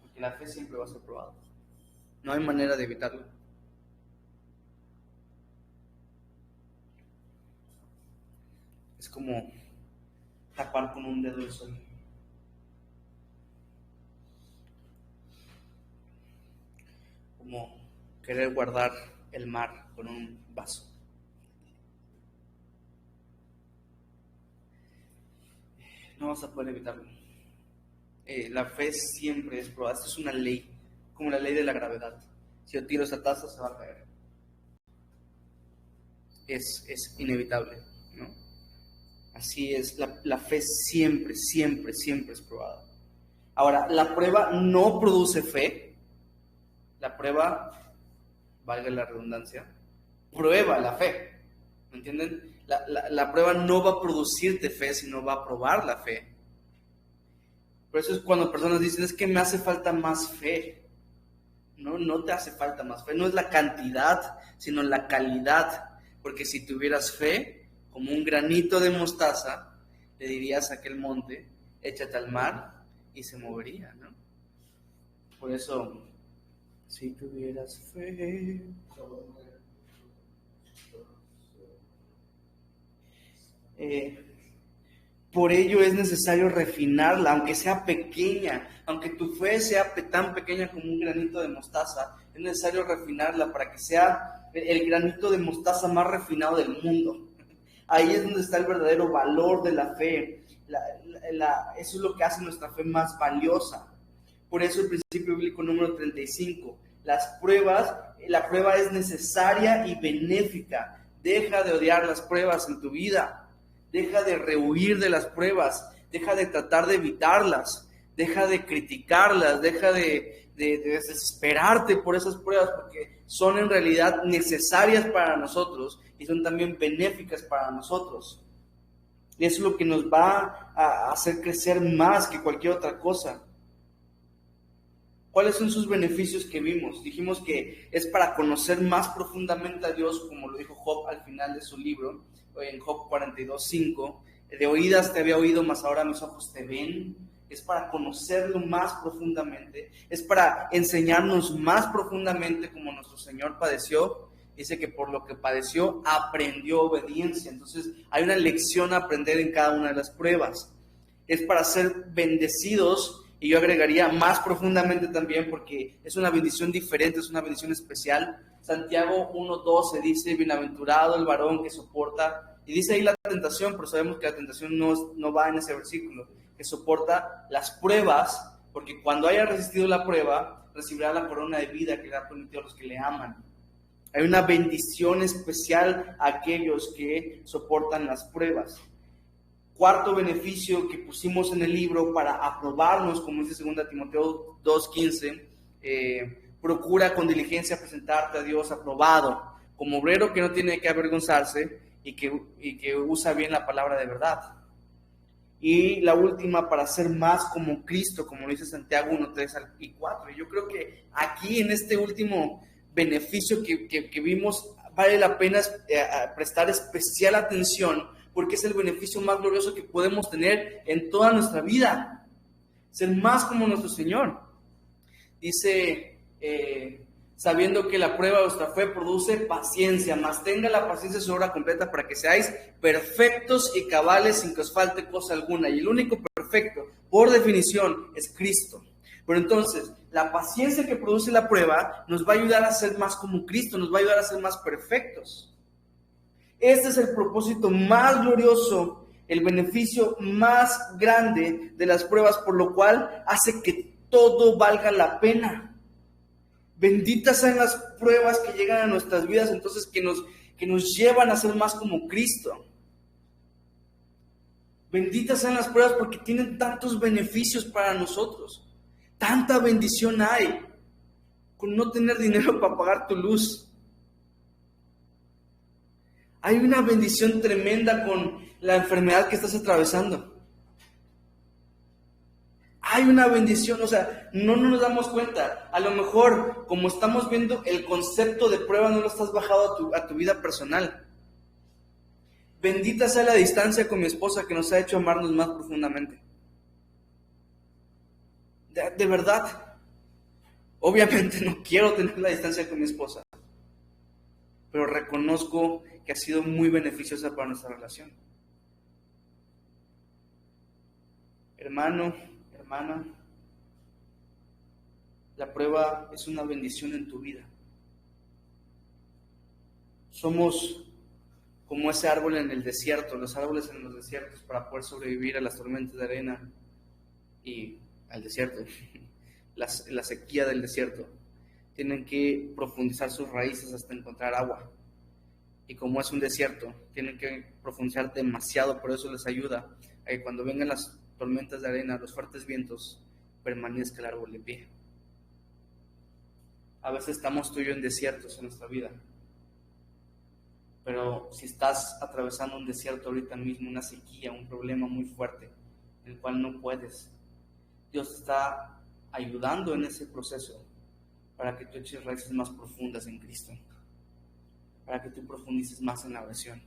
Porque la fe siempre va a ser probada. No hay manera de evitarlo. Es como tapar con un dedo el sol. Como querer guardar el mar con un vaso. No vas a poder evitarlo. La fe siempre es probada. Esto es una ley, como la ley de la gravedad. Si yo tiro esa taza, se va a caer. Es inevitable, ¿no? Así es, la fe siempre es probada. Ahora, la prueba no produce fe. La prueba, valga la redundancia, prueba la fe. ¿Me entienden? La prueba no va a producirte fe, sino va a probar la fe. Por eso es cuando personas dicen, es que me hace falta más fe. No te hace falta más fe. No es la cantidad, sino la calidad. Porque si tuvieras fe, como un granito de mostaza, le dirías a aquel monte, échate al mar, y se movería, ¿no? Por eso, si tuvieras fe... por ello es necesario refinarla, aunque sea pequeña, aunque tu fe sea tan pequeña como un granito de mostaza, es necesario refinarla para que sea el granito de mostaza más refinado del mundo. Ahí es donde está el verdadero valor de la fe. Eso es lo que hace nuestra fe más valiosa. Por eso el principio bíblico número 35. La prueba es necesaria y benéfica. Deja de odiar las pruebas en tu vida. Deja de rehuir de las pruebas. Deja de tratar de evitarlas. Deja de criticarlas. Deja de desesperarte por esas pruebas, porque son en realidad necesarias para nosotros y son también benéficas para nosotros. Y eso es lo que nos va a hacer crecer más que cualquier otra cosa. ¿Cuáles son sus beneficios que vimos? Dijimos que es para conocer más profundamente a Dios, como lo dijo Job al final de su libro, en Job 42:5. De oídas te había oído, mas ahora mis ojos te ven. Es para conocerlo más profundamente. Es para enseñarnos más profundamente como nuestro Señor padeció. Dice que por lo que padeció, aprendió obediencia. Entonces, hay una lección a aprender en cada una de las pruebas. Es para ser bendecidos. Y yo agregaría más profundamente también, porque es una bendición diferente, es una bendición especial. Santiago 1:12 dice, bienaventurado el varón que soporta, y dice ahí la tentación, pero sabemos que la tentación no va en ese versículo, que soporta las pruebas, porque cuando haya resistido la prueba, recibirá la corona de vida que le ha prometido a los que le aman. Hay una bendición especial a aquellos que soportan las pruebas. Cuarto beneficio que pusimos en el libro para aprobarnos, como dice 2 Timoteo 2:15, procura con diligencia presentarte a Dios aprobado, como obrero que no tiene que avergonzarse y que usa bien la palabra de verdad. Y la última, para ser más como Cristo, como dice Santiago 1:3 y 4. Y yo creo que aquí en este último beneficio que vimos, vale la pena prestar especial atención, porque es el beneficio más glorioso que podemos tener en toda nuestra vida. Ser más como nuestro Señor. Dice, sabiendo que la prueba de vuestra fe produce paciencia, mas tenga la paciencia su obra completa para que seáis perfectos y cabales sin que os falte cosa alguna. Y el único perfecto, por definición, es Cristo. Pero entonces, la paciencia que produce la prueba nos va a ayudar a ser más como Cristo, nos va a ayudar a ser más perfectos. Este es el propósito más glorioso, el beneficio más grande de las pruebas, por lo cual hace que todo valga la pena. Benditas sean las pruebas que llegan a nuestras vidas, entonces que nos llevan a ser más como Cristo. Benditas sean las pruebas porque tienen tantos beneficios para nosotros. Tanta bendición hay con no tener dinero para pagar tu luz. Hay una bendición tremenda con la enfermedad que estás atravesando. Hay una bendición, o sea, no nos damos cuenta. A lo mejor, como estamos viendo, el concepto de prueba no lo estás bajado a tu vida personal. Bendita sea la distancia con mi esposa que nos ha hecho amarnos más profundamente. De verdad. Obviamente no quiero tener la distancia con mi esposa, pero reconozco que ha sido muy beneficiosa para nuestra relación. Hermano, hermana, la prueba es una bendición en tu vida. Somos como ese árbol en el desierto, los árboles en los desiertos, para poder sobrevivir a las tormentas de arena y al desierto, la sequía del desierto. Tienen que profundizar sus raíces hasta encontrar agua. Y como es un desierto, tienen que profundizar demasiado, por eso les ayuda a que cuando vengan las tormentas de arena, los fuertes vientos, permanezca el árbol de pie. A veces estamos tú y yo en desiertos en nuestra vida, pero si estás atravesando un desierto ahorita mismo, una sequía, un problema muy fuerte, en el cual no puedes, Dios te está ayudando en ese proceso para que tú eches raíces más profundas en Cristo, para que tú profundices más en la oración,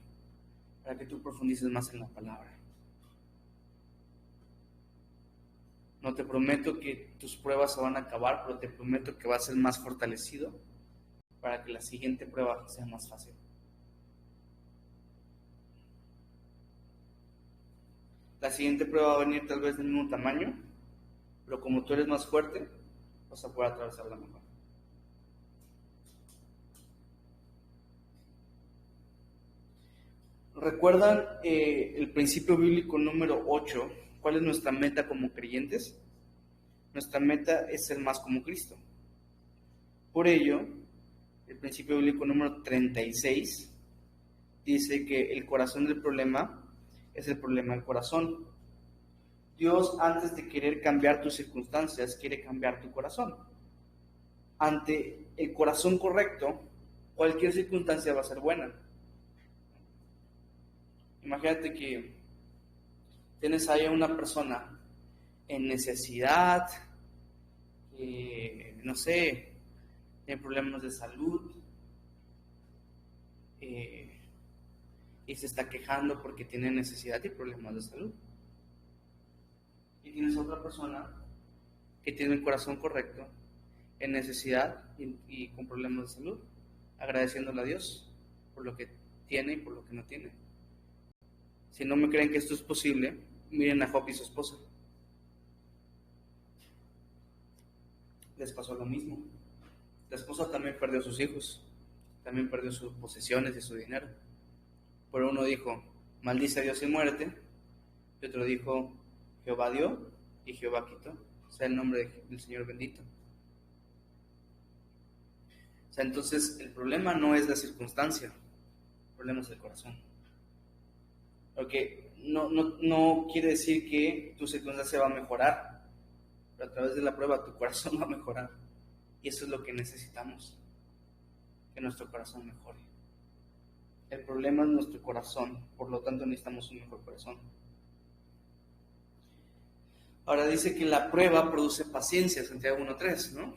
para que tú profundices más en la palabra. No te prometo que tus pruebas se van a acabar, pero te prometo que vas a ser más fortalecido para que la siguiente prueba sea más fácil. La siguiente prueba va a venir tal vez del mismo tamaño, pero como tú eres más fuerte, vas a poder atravesarla mejor. ¿Recuerdan el principio bíblico número 8? ¿Cuál es nuestra meta como creyentes? Nuestra meta es ser más como Cristo. Por ello, el principio bíblico número 36 dice que el corazón del problema es el problema del corazón. Dios, antes de querer cambiar tus circunstancias, quiere cambiar tu corazón. Ante el corazón correcto, cualquier circunstancia va a ser buena. Imagínate que tienes ahí a una persona en necesidad, no sé, tiene problemas de salud, y se está quejando porque tiene necesidad y problemas de salud. Y tienes a otra persona que tiene el corazón correcto, en necesidad y con problemas de salud, agradeciéndole a Dios por lo que tiene y por lo que no tiene. Si no me creen que esto es posible, miren a Job y su esposa. Les pasó lo mismo. La esposa también perdió sus hijos, también perdió sus posesiones y su dinero. Pero uno dijo, maldice a Dios y muérete, y otro dijo, Jehová dio y Jehová quitó, sea el nombre del Señor bendito. O sea, entonces el problema no es la circunstancia, el problema es el corazón. Porque no quiere decir que tu circunstancia va a mejorar, pero a través de la prueba tu corazón va a mejorar. Y eso es lo que necesitamos, que nuestro corazón mejore. El problema es nuestro corazón, por lo tanto necesitamos un mejor corazón. Ahora dice que la prueba produce paciencia, Santiago 1:3, ¿no?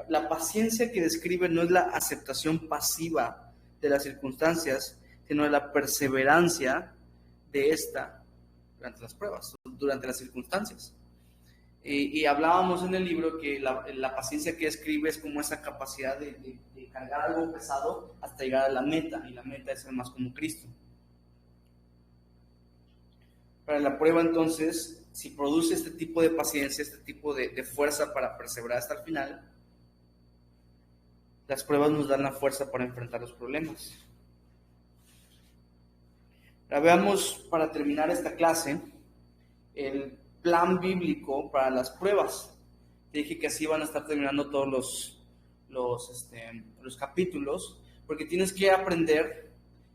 La paciencia que describe no es la aceptación pasiva de las circunstancias, sino la perseverancia de esta durante las pruebas, durante las circunstancias. Y hablábamos en el libro que la paciencia que describe es como esa capacidad de cargar algo pesado hasta llegar a la meta, y la meta es ser más como Cristo. Para la prueba, entonces, si produce este tipo de paciencia, este tipo de fuerza para perseverar hasta el final, las pruebas nos dan la fuerza para enfrentar los problemas. Ahora veamos, para terminar esta clase, el plan bíblico para las pruebas. Te dije que así van a estar terminando todos los capítulos, porque tienes que aprender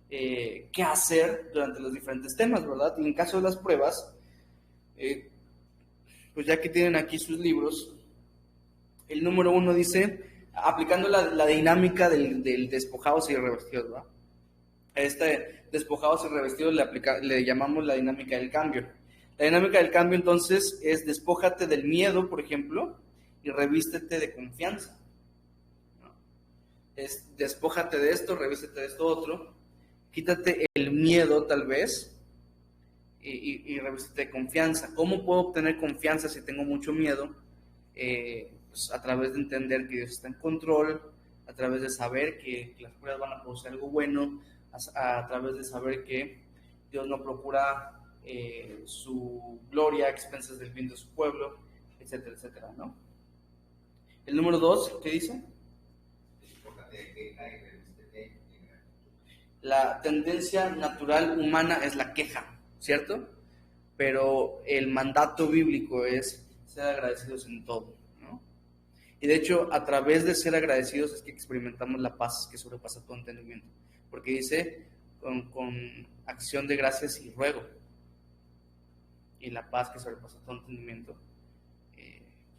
qué hacer durante los diferentes temas, ¿verdad? Y en caso de las pruebas, pues ya que tienen aquí sus libros, el número 1 dice, aplicando la dinámica del despojados y revestidos, ¿verdad? Despojados y revestidos le llamamos la dinámica del cambio. La dinámica del cambio, entonces, es despójate del miedo, por ejemplo, y revístete de confianza, ¿no? Es despójate de esto, revístete de esto otro, quítate el miedo, tal vez, y revístete de confianza. ¿Cómo puedo obtener confianza si tengo mucho miedo? Pues a través de entender que Dios está en control, a través de saber que las pruebas van a producir algo bueno, a través de saber que Dios no procura su gloria a expensas del bien de su pueblo, etcétera, etcétera, ¿no? El número 2, ¿qué dice? La tendencia natural humana es la queja, ¿cierto? Pero el mandato bíblico es ser agradecidos en todo, ¿no? Y de hecho, a través de ser agradecidos es que experimentamos la paz que sobrepasa todo entendimiento, porque dice con acción de gracias y ruego, y la paz que sobrepasa todo entendimiento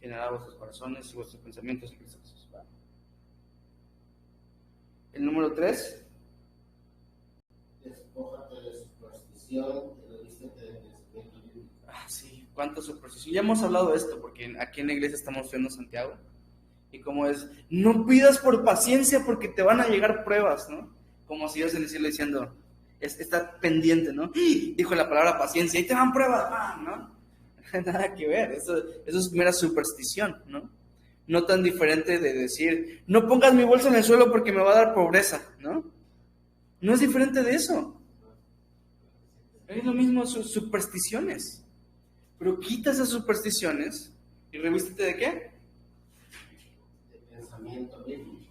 llenará vuestros corazones y vuestros pensamientos en Cristo Jesús. El número 3. Despójate de superstición y revístete de conocimiento bíblico. Sí, cuánta superstición. Ya hemos hablado de esto, porque aquí en la iglesia estamos estudiando Santiago, y como es, no pidas por paciencia porque te van a llegar pruebas, ¿no? Como si Dios en el cielo diciendo, está pendiente, ¿no? Dijo la palabra paciencia, y te dan pruebas, ¿no? Nada que ver, eso es mera superstición, ¿no? No tan diferente de decir, no pongas mi bolsa en el suelo porque me va a dar pobreza, ¿no? No es diferente de eso. Es lo mismo, sus supersticiones. Pero quita esas supersticiones y revístete ¿de qué? De pensamiento bíblico.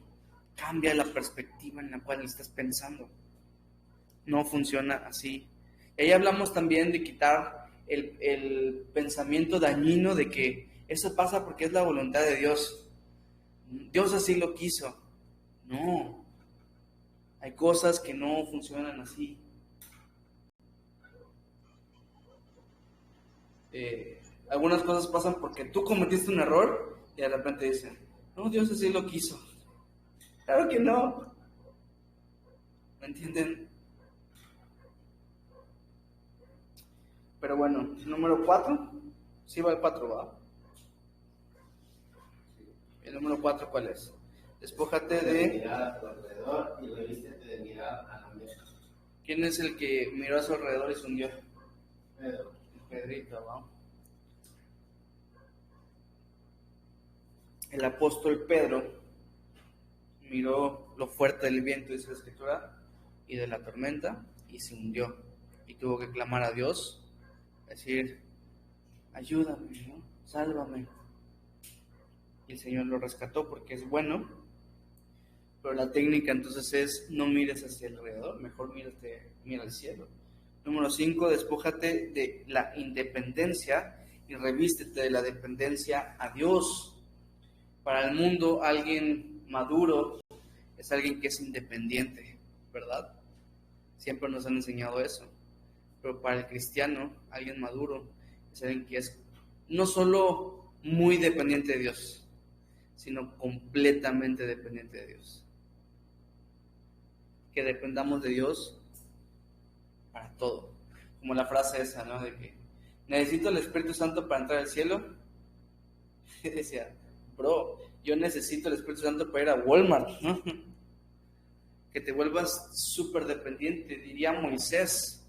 Cambia la perspectiva en la cual estás pensando. no funciona así. Y ahí hablamos también de quitar el pensamiento dañino de que eso pasa porque es la voluntad de Dios. Dios así lo quiso. No, hay cosas que no funcionan así. Algunas cosas pasan porque tú cometiste un error y de repente dicen, no, Dios así lo quiso. Claro que no. ¿Me entienden? Pero bueno, número 4. Sí va el 4, ¿va? ¿El número 4 cuál es? Despójate de... mirar a tu alrededor y revístete de mirar a la mesa. ¿Quién es el que miró a su alrededor y se hundió? Pedro. Pedrito, ¿va? El apóstol Pedro miró lo fuerte del viento, dice la escritura, y de la tormenta, y se hundió. Y tuvo que clamar a Dios, decir, ayúdame, ¿no? Sálvame. Y el Señor lo rescató porque es bueno, pero la técnica entonces es, no mires hacia alrededor, mejor mira al cielo. Número 5, despójate de la independencia y revístete de la dependencia a Dios. Para el mundo, alguien maduro es alguien que es independiente, ¿verdad? Siempre nos han enseñado eso. Pero para el cristiano, alguien maduro es alguien que es no solo muy dependiente de Dios, sino completamente dependiente de Dios. Que dependamos de Dios para todo. Como la frase esa, ¿no? De que necesito el Espíritu Santo para entrar al cielo. Y decía, bro, yo necesito el Espíritu Santo para ir a Walmart, ¿no? Que te vuelvas súper dependiente. Diría Moisés,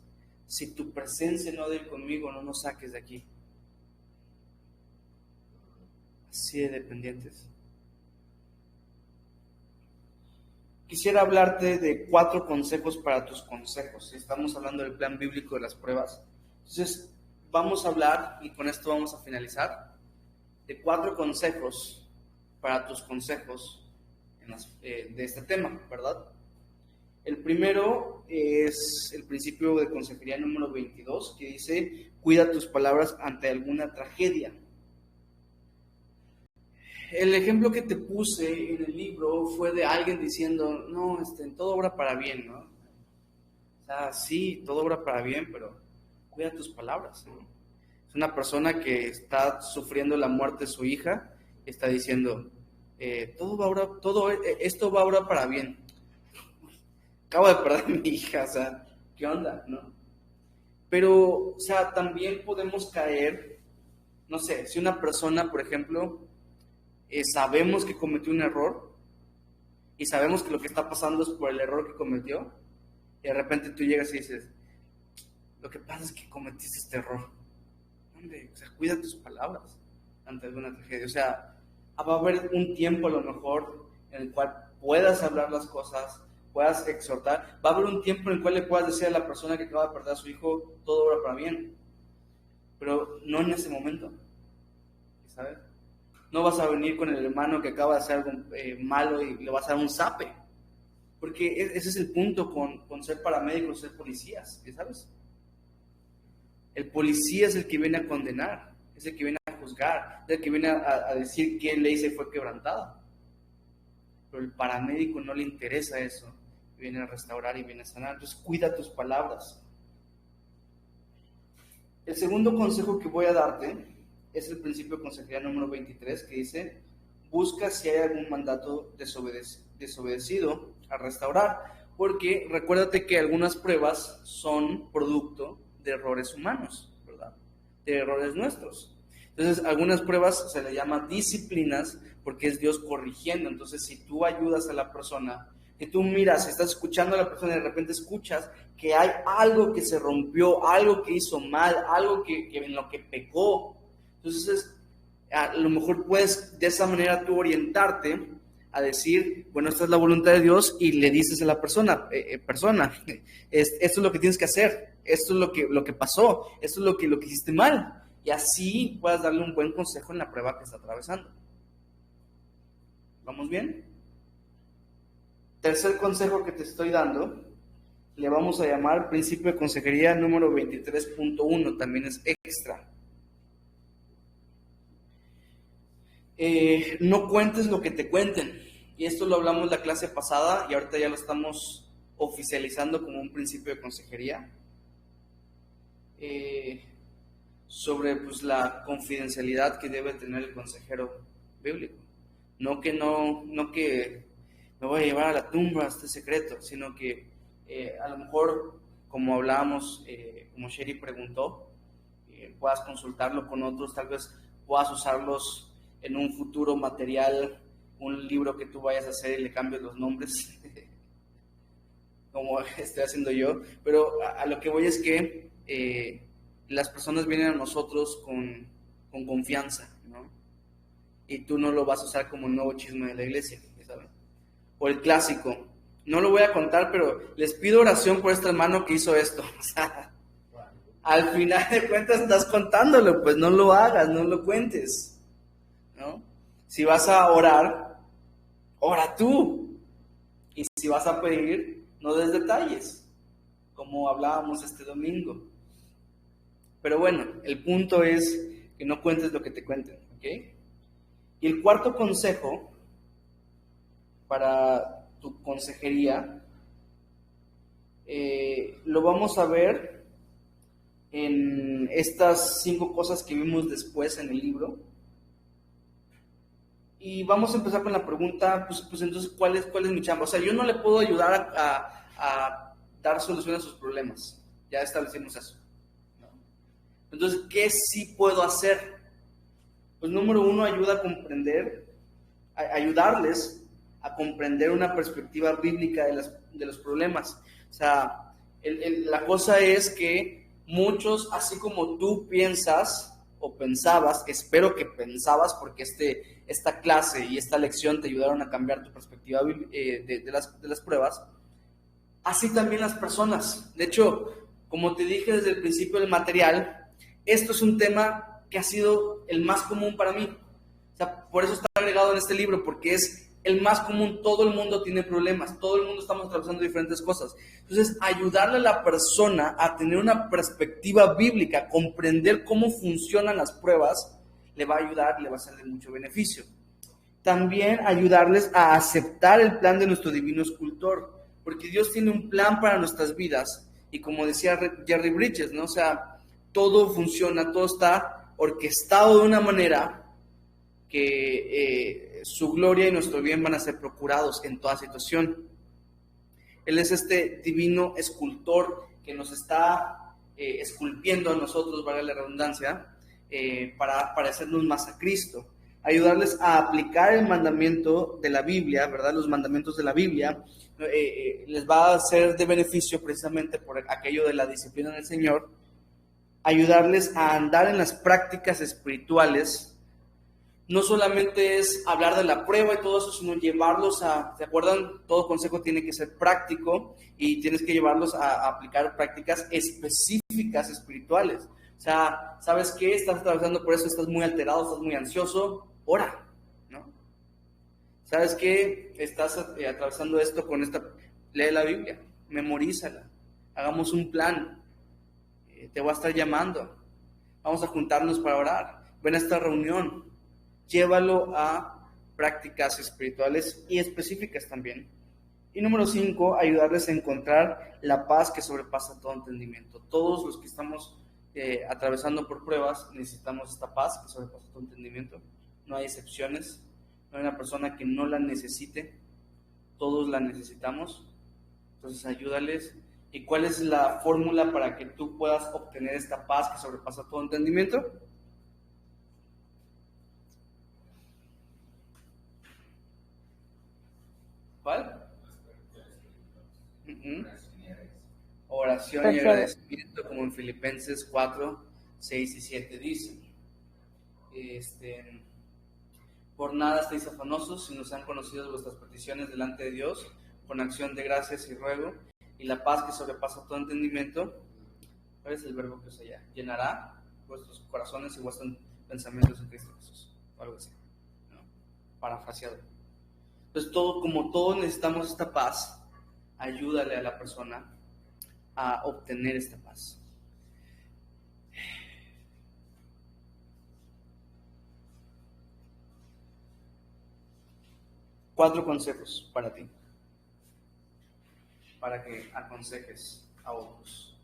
si tu presencia no debe conmigo, no nos saques de aquí. Así de dependientes. Quisiera hablarte de 4 consejos para tus consejos. Estamos hablando del plan bíblico de las pruebas. Entonces, vamos a hablar, y con esto vamos a finalizar, de 4 consejos para tus consejos de este tema, ¿verdad? El primero es el principio de consejería número 22, que dice, cuida tus palabras ante alguna tragedia. El ejemplo que te puse en el libro fue de alguien diciendo, no, todo obra para bien, ¿no? O sea, sí, todo obra para bien, pero cuida tus palabras, ¿no? Es una persona que está sufriendo la muerte de su hija y está diciendo, esto va a obrar para bien. Acabo de perder a mi hija, o sea, ¿qué onda, no? Pero, o sea, también podemos caer, no sé, si una persona, por ejemplo, sabemos que cometió un error y sabemos que lo que está pasando es por el error que cometió, y de repente tú llegas y dices, lo que pasa es que cometiste este error. Hombre, o sea, cuida tus palabras ante alguna tragedia. O sea, va a haber un tiempo a lo mejor en el cual puedas hablar las cosas, puedas exhortar. Va a haber un tiempo en el cual le puedas decir a la persona que acaba de perder a su hijo, todo obra para bien. Pero no en ese momento, ¿sabes? No vas a venir con el hermano que acaba de hacer algo malo y le vas a dar un zape. Porque ese es el punto con ser paramédicos, ser policías, ¿sabes? El policía es el que viene a condenar, es el que viene a juzgar, es el que viene a decir qué ley se fue quebrantada. Pero el paramédico no le interesa eso, viene a restaurar y viene a sanar. Entonces cuida tus palabras. El segundo consejo que voy a darte es el principio de consejería número 23, que dice, busca si hay algún mandato desobedecido a restaurar, porque recuérdate que algunas pruebas son producto de errores humanos, ¿verdad? De errores nuestros. Entonces, algunas pruebas se le llama disciplinas porque es Dios corrigiendo. Entonces, si tú ayudas a la persona, que tú miras, estás escuchando a la persona y de repente escuchas que hay algo que se rompió, algo que hizo mal, algo que en lo que pecó, entonces a lo mejor puedes de esa manera tú orientarte a decir, bueno, esta es la voluntad de Dios, y le dices a la persona, esto es lo que tienes que hacer, esto es lo que pasó, esto es lo que hiciste mal, y así puedas darle un buen consejo en la prueba que está atravesando. ¿Vamos bien? Tercer consejo que te estoy dando le vamos a llamar principio de consejería número 23.1, también es extra. No cuentes lo que te cuenten. Y esto lo hablamos la clase pasada y ahorita ya lo estamos oficializando como un principio de consejería. Sobre pues, la confidencialidad que debe tener el consejero bíblico. No que me voy a llevar a la tumba este secreto, sino que a lo mejor, como hablábamos, como Sherry preguntó, puedas consultarlo con otros, tal vez puedas usarlos en un futuro material, un libro que tú vayas a hacer y le cambies los nombres, como estoy haciendo yo, pero a lo que voy es que las personas vienen a nosotros con confianza, ¿no? Y tú no lo vas a usar como un nuevo chisme de la iglesia, ¿sabes? O el clásico, no lo voy a contar, pero les pido oración por este hermano que hizo esto. O sea, al final de cuentas estás contándolo, pues no lo hagas, no lo cuentes, ¿no? Si vas a orar, ora tú. Y si vas a pedir, no des detalles, como hablábamos este domingo. Pero bueno, el punto es que no cuentes lo que te cuenten, ¿ok? Y el cuarto consejo para tu consejería lo vamos a ver en estas 5 cosas que vimos después en el libro. Y vamos a empezar con la pregunta, pues entonces, ¿cuál es mi chamba? O sea, yo no le puedo ayudar a dar solución a sus problemas. Ya establecimos eso. Entonces, ¿qué sí puedo hacer? Pues número 1, ayudarles a comprender una perspectiva bíblica de los problemas. O sea, la cosa es que muchos, así como tú piensas o pensabas, espero que pensabas, porque esta clase y esta lección te ayudaron a cambiar tu perspectiva de las pruebas, así también las personas. De hecho, como te dije desde el principio del material, esto es un tema que ha sido el más común para mí. O sea, por eso está agregado en este libro, porque es el más común. Todo el mundo tiene problemas, todo el mundo estamos atravesando diferentes cosas. Entonces, ayudarle a la persona a tener una perspectiva bíblica, comprender cómo funcionan las pruebas, le va a ayudar, le va a ser de mucho beneficio. También ayudarles a aceptar el plan de nuestro divino escultor, porque Dios tiene un plan para nuestras vidas. Y como decía Jerry Bridges, ¿no? O sea, todo funciona, todo está orquestado de una manera que su gloria y nuestro bien van a ser procurados en toda situación. Él es este divino escultor que nos está esculpiendo a nosotros, valga la redundancia, para parecernos más a Cristo. Ayudarles a aplicar el mandamiento de la Biblia, ¿verdad? Los mandamientos de la Biblia les va a ser de beneficio precisamente por aquello de la disciplina del Señor. Ayudarles a andar en las prácticas espirituales. No solamente es hablar de la prueba y todo eso, sino llevarlos ¿se acuerdan? Todo consejo tiene que ser práctico y tienes que llevarlos a aplicar prácticas específicas espirituales. O sea, ¿sabes qué? Estás atravesando por eso, estás muy alterado, estás muy ansioso, ora, ¿no? ¿Sabes qué? Estás atravesando esto lee la Biblia, memorízala, hagamos un plan. Te voy a estar llamando, vamos a juntarnos para orar, ven a esta reunión, llévalo a prácticas espirituales y específicas también. Y número 5, ayudarles a encontrar la paz que sobrepasa todo entendimiento. Todos los que estamos atravesando por pruebas necesitamos esta paz que sobrepasa todo entendimiento. No hay excepciones, no hay una persona que no la necesite, todos la necesitamos. Entonces ayúdales. ¿Y cuál es la fórmula para que tú puedas obtener esta paz que sobrepasa todo entendimiento? ¿Cuál? Oración y agradecimiento, como en Filipenses 4, 6 y 7 dicen. Por nada estéis afanosos, sino sean conocidas vuestras peticiones delante de Dios, con acción de gracias y ruego, y la paz que sobrepasa todo entendimiento, ¿cuál es el verbo que usa ya? Llenará vuestros corazones y vuestros pensamientos en Cristo Jesús, o algo así, ¿no? Parafraseado. Entonces, como todos necesitamos esta paz, ayúdale a la persona a obtener esta paz. Cuatro consejos para ti, para que aconsejes a otros.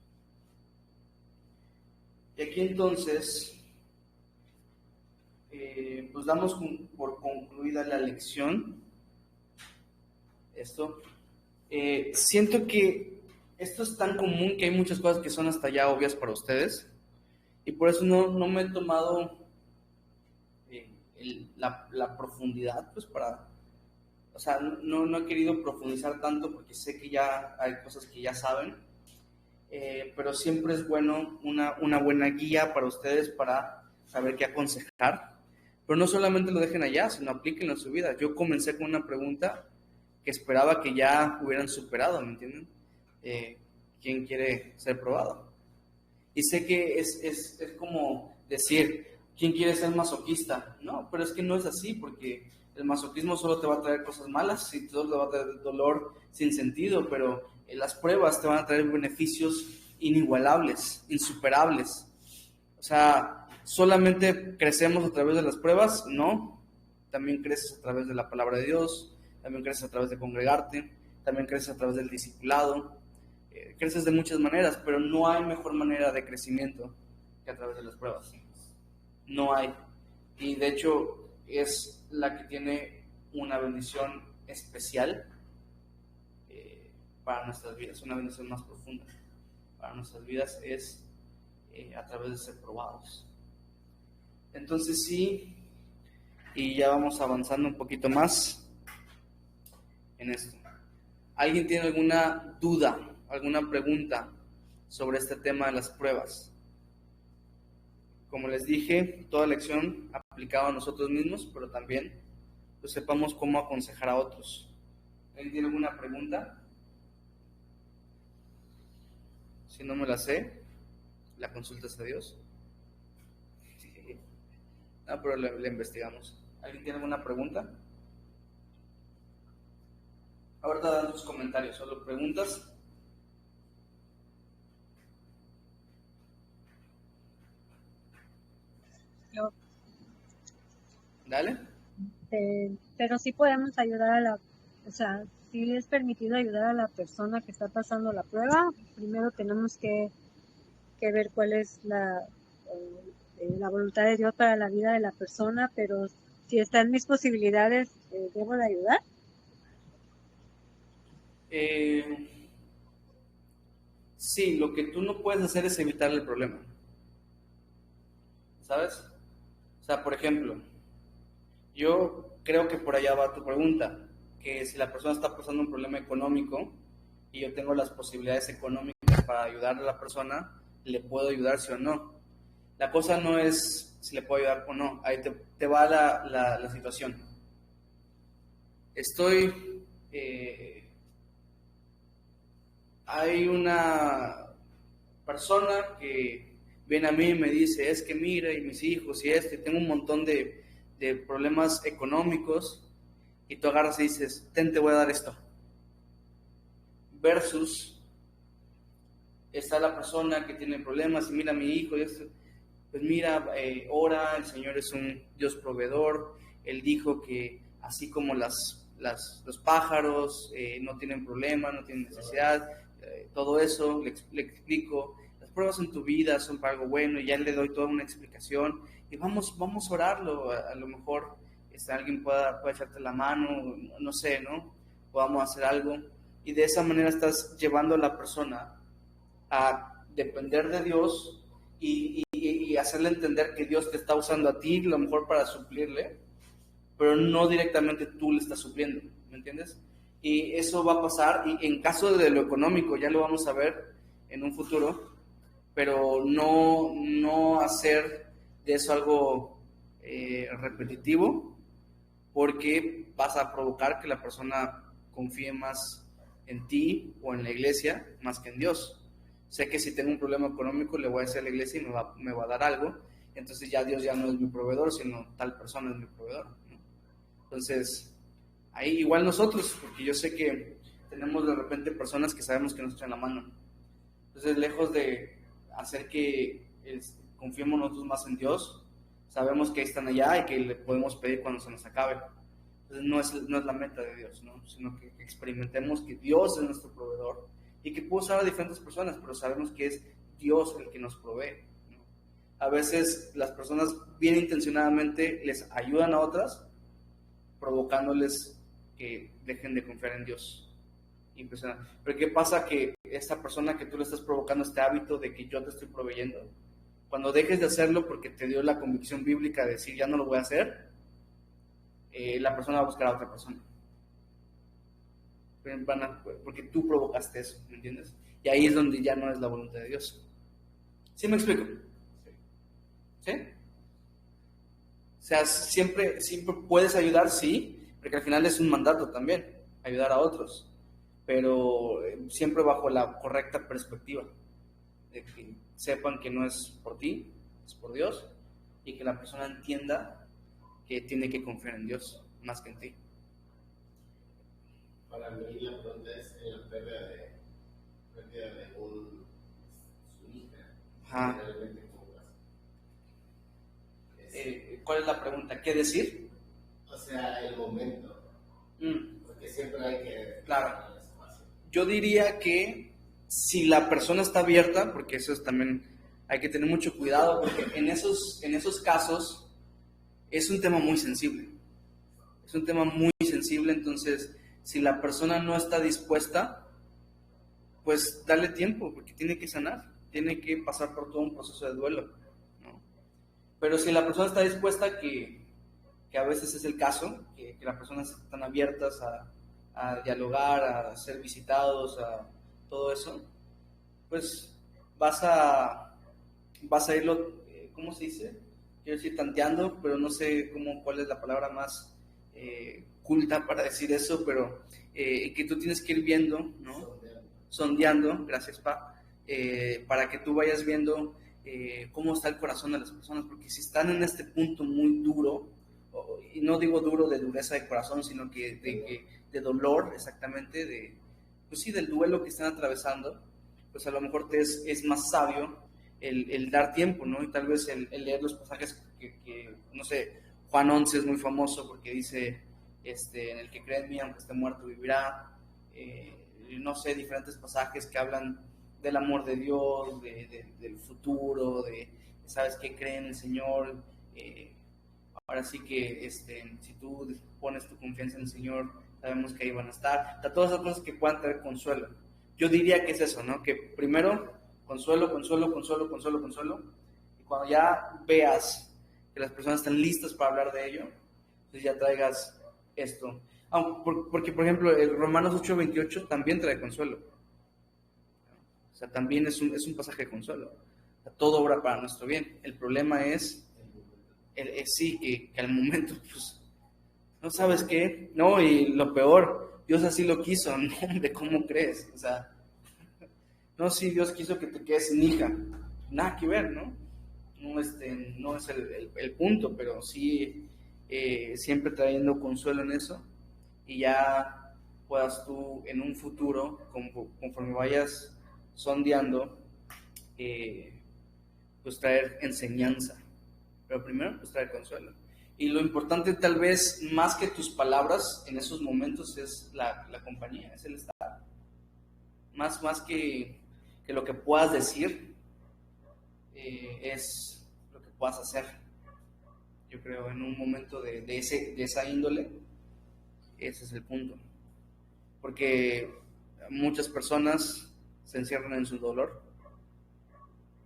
Y aquí entonces, pues damos por concluida la lección. Siento que esto es tan común que hay muchas cosas que son hasta ya obvias para ustedes, y por eso no me he tomado la profundidad, pues o sea, no he querido profundizar tanto porque sé que ya hay cosas que ya saben, pero siempre es bueno una buena guía para ustedes para saber qué aconsejar. Pero no solamente lo dejen allá, sino aplíquenlo en su vida. Yo comencé con una pregunta que esperaba que ya hubieran superado, ¿me entienden? ¿Quién quiere ser probado? Y sé que es como decir, ¿quién quiere ser masoquista? No, pero es que no es así, porque el masoquismo solo te va a traer cosas malas y solo te va a traer dolor sin sentido, pero las pruebas te van a traer beneficios inigualables, insuperables. O sea, ¿solamente crecemos a través de las pruebas? No, también creces a través de la palabra de Dios, también creces a través de congregarte, también creces a través del discipulado, creces de muchas maneras, pero no hay mejor manera de crecimiento que a través de las pruebas. No hay. Y de hecho es la que tiene una bendición especial para nuestras vidas, una bendición más profunda para nuestras vidas es a través de ser probados. Entonces sí, y ya vamos avanzando un poquito más en esto. ¿Alguien tiene alguna duda, alguna pregunta sobre este tema de las pruebas? Como les dije, toda lección aplicada a nosotros mismos, pero también pues, sepamos cómo aconsejar a otros. ¿Alguien tiene alguna pregunta? Si no me la sé, la consultas a Dios. No, pero la investigamos. ¿Alguien tiene alguna pregunta? Ahorita dan tus comentarios, solo preguntas. Yo, Dale. pero sí podemos ayudar o sea, sí es permitido ayudar a la persona que está pasando la prueba. Primero tenemos que ver cuál es la voluntad de Dios para la vida de la persona, pero si están mis posibilidades, ¿debo de ayudar? Sí, lo que tú no puedes hacer es evitar el problema, ¿sabes? O sea, por ejemplo, yo creo que por allá va tu pregunta, que si la persona está pasando un problema económico y yo tengo las posibilidades económicas para ayudar a la persona, ¿le puedo ayudar sí o no? La cosa no es si le puedo ayudar o no, ahí te va la situación. Hay una persona que viene a mí y me dice, es que mira, y mis hijos y tengo un montón de problemas económicos, y tú agarras y dices, te voy a dar esto. Versus, está la persona que tiene problemas y mira a mi hijo, y pues mira, ora, el Señor es un Dios proveedor, Él dijo que así como los pájaros no tienen problema, no tienen necesidad, todo eso, le explico, las pruebas en tu vida son para algo bueno, y ya le doy toda una explicación, y vamos a orarlo, a lo mejor alguien pueda echarte la mano, no sé, ¿no? Podamos hacer algo, y de esa manera estás llevando a la persona a depender de Dios y hacerle entender que Dios te está usando a ti, a lo mejor para suplirle, pero no directamente tú le estás supliendo, ¿me entiendes? Y eso va a pasar, y en caso de lo económico, ya lo vamos a ver en un futuro, pero no hacer de eso algo repetitivo, porque vas a provocar que la persona confíe más en ti o en la iglesia más que en Dios. Sé que si tengo un problema económico le voy a decir a la iglesia y me va a dar algo, entonces ya Dios ya no es mi proveedor, sino tal persona es mi proveedor, ¿no? Entonces, ahí igual nosotros, porque yo sé que tenemos de repente personas que sabemos que nos echan la mano. Entonces, lejos de hacer que confiemos nosotros más en Dios, sabemos que están allá y que le podemos pedir cuando se nos acabe. Entonces, no es la meta de Dios, ¿no? Sino que experimentemos que Dios es nuestro proveedor y que puede usar a diferentes personas, pero sabemos que es Dios el que nos provee, ¿no? A veces las personas bien intencionadamente les ayudan a otras, provocándoles que dejen de confiar en Dios. Impresionante. Pero ¿qué pasa? Que esta persona que tú le estás provocando este hábito de que yo te estoy proveyendo, cuando dejes de hacerlo porque te dio la convicción bíblica de decir ya no lo voy a hacer, la persona va a buscar a otra persona. Porque tú provocaste eso, ¿me entiendes? Y ahí es donde ya no es la voluntad de Dios. ¿Sí me explico? ¿Sí? O sea, siempre puedes ayudar, sí, porque al final es un mandato también, ayudar a otros, pero siempre bajo la correcta perspectiva, de que sepan que no es por ti, es por Dios, y que la persona entienda que tiene que confiar en Dios más que en ti. Para mí la pregunta es en la pérdida de su hija. Ajá. Realmente, ¿cómo pasa? ¿Cuál es la pregunta? ¿Qué decir? O sea, el momento. Porque siempre hay que... Claro. Yo diría que si la persona está abierta, porque eso es también, hay que tener mucho cuidado, porque en esos casos es un tema muy sensible. Es un tema muy sensible, entonces si la persona no está dispuesta, pues dale tiempo, porque tiene que sanar, tiene que pasar por todo un proceso de duelo, ¿no? Pero si la persona está dispuesta, que a veces es el caso, que las personas están abiertas a dialogar, a ser visitados, a todo eso, pues vas a irlo, ¿cómo se dice? Quiero decir tanteando, pero no sé cuál es la palabra más culta para decir eso, pero que tú tienes que ir viendo, ¿no? Sondeando, gracias Pa, para que tú vayas viendo cómo está el corazón de las personas, porque si están en este punto muy duro, y no digo duro de dureza de corazón, sino que de dolor, exactamente, pues sí, del duelo que están atravesando, pues a lo mejor es más sabio el dar tiempo, ¿no? Y tal vez el leer los pasajes que, no sé, Juan 11 es muy famoso porque dice, en el que cree en mí, aunque esté muerto, vivirá. No sé, diferentes pasajes que hablan del amor de Dios, del futuro, ¿sabes qué? Cree en el Señor. Ahora sí que si tú pones tu confianza en el Señor, sabemos que ahí van a estar. O sea, todas esas cosas que puedan traer consuelo. Yo diría que es eso, ¿no? Que primero, consuelo. Y cuando ya veas que las personas están listas para hablar de ello, entonces ya traigas esto. Porque, por ejemplo, el Romanos 8:28 también trae consuelo. O sea, también es un pasaje de consuelo. O sea, todo obra para nuestro bien. El problema es sí, que al momento, pues, no sabes qué, no, y lo peor, Dios así lo quiso, no, hombre, ¿cómo crees? O sea, no, sí, Dios quiso que te quedes sin hija, nada que ver, ¿no? No, no es el punto, pero sí, siempre trayendo consuelo en eso, y ya puedas tú en un futuro, conforme vayas sondeando, pues traer enseñanza. Pero primero, pues traer consuelo. Y lo importante tal vez, más que tus palabras en esos momentos, es la compañía, es el estar. Más que lo que puedas decir, es lo que puedas hacer. Yo creo, en un momento de esa índole, ese es el punto. Porque muchas personas se encierran en su dolor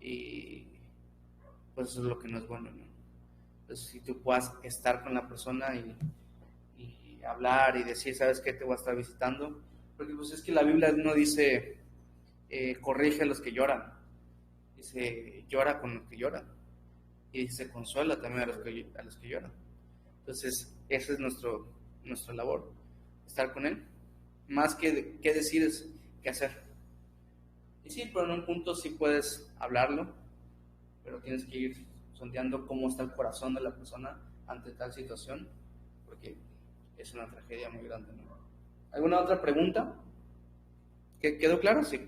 y pues eso es lo que no es bueno, ¿no? Entonces, si tú puedas estar con la persona y hablar y decir, ¿sabes qué? Te voy a estar visitando. Porque pues es que la Biblia no dice, corrige a los que lloran. Dice, llora con los que lloran. Y dice, consuela también a los que lloran. Entonces, esa es nuestra labor, estar con él. Más que qué decir es qué hacer. Y sí, pero en un punto sí puedes hablarlo, pero tienes que ir sondeando cómo está el corazón de la persona ante tal situación, porque es una tragedia muy grande, ¿no? ¿Alguna otra pregunta? ¿Quedó claro? Sí.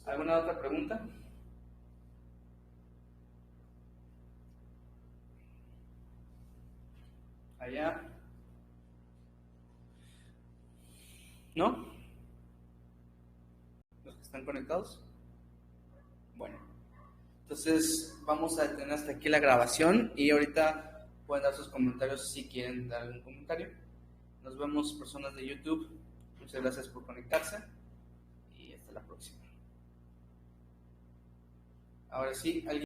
¿Alguna otra pregunta? Allá. ¿No? ¿Los que están conectados? Bueno, entonces vamos a detener hasta aquí la grabación y ahorita pueden dar sus comentarios si quieren dar algún comentario. Nos vemos, personas de YouTube. Muchas gracias por conectarse y hasta la próxima. Ahora sí, alguien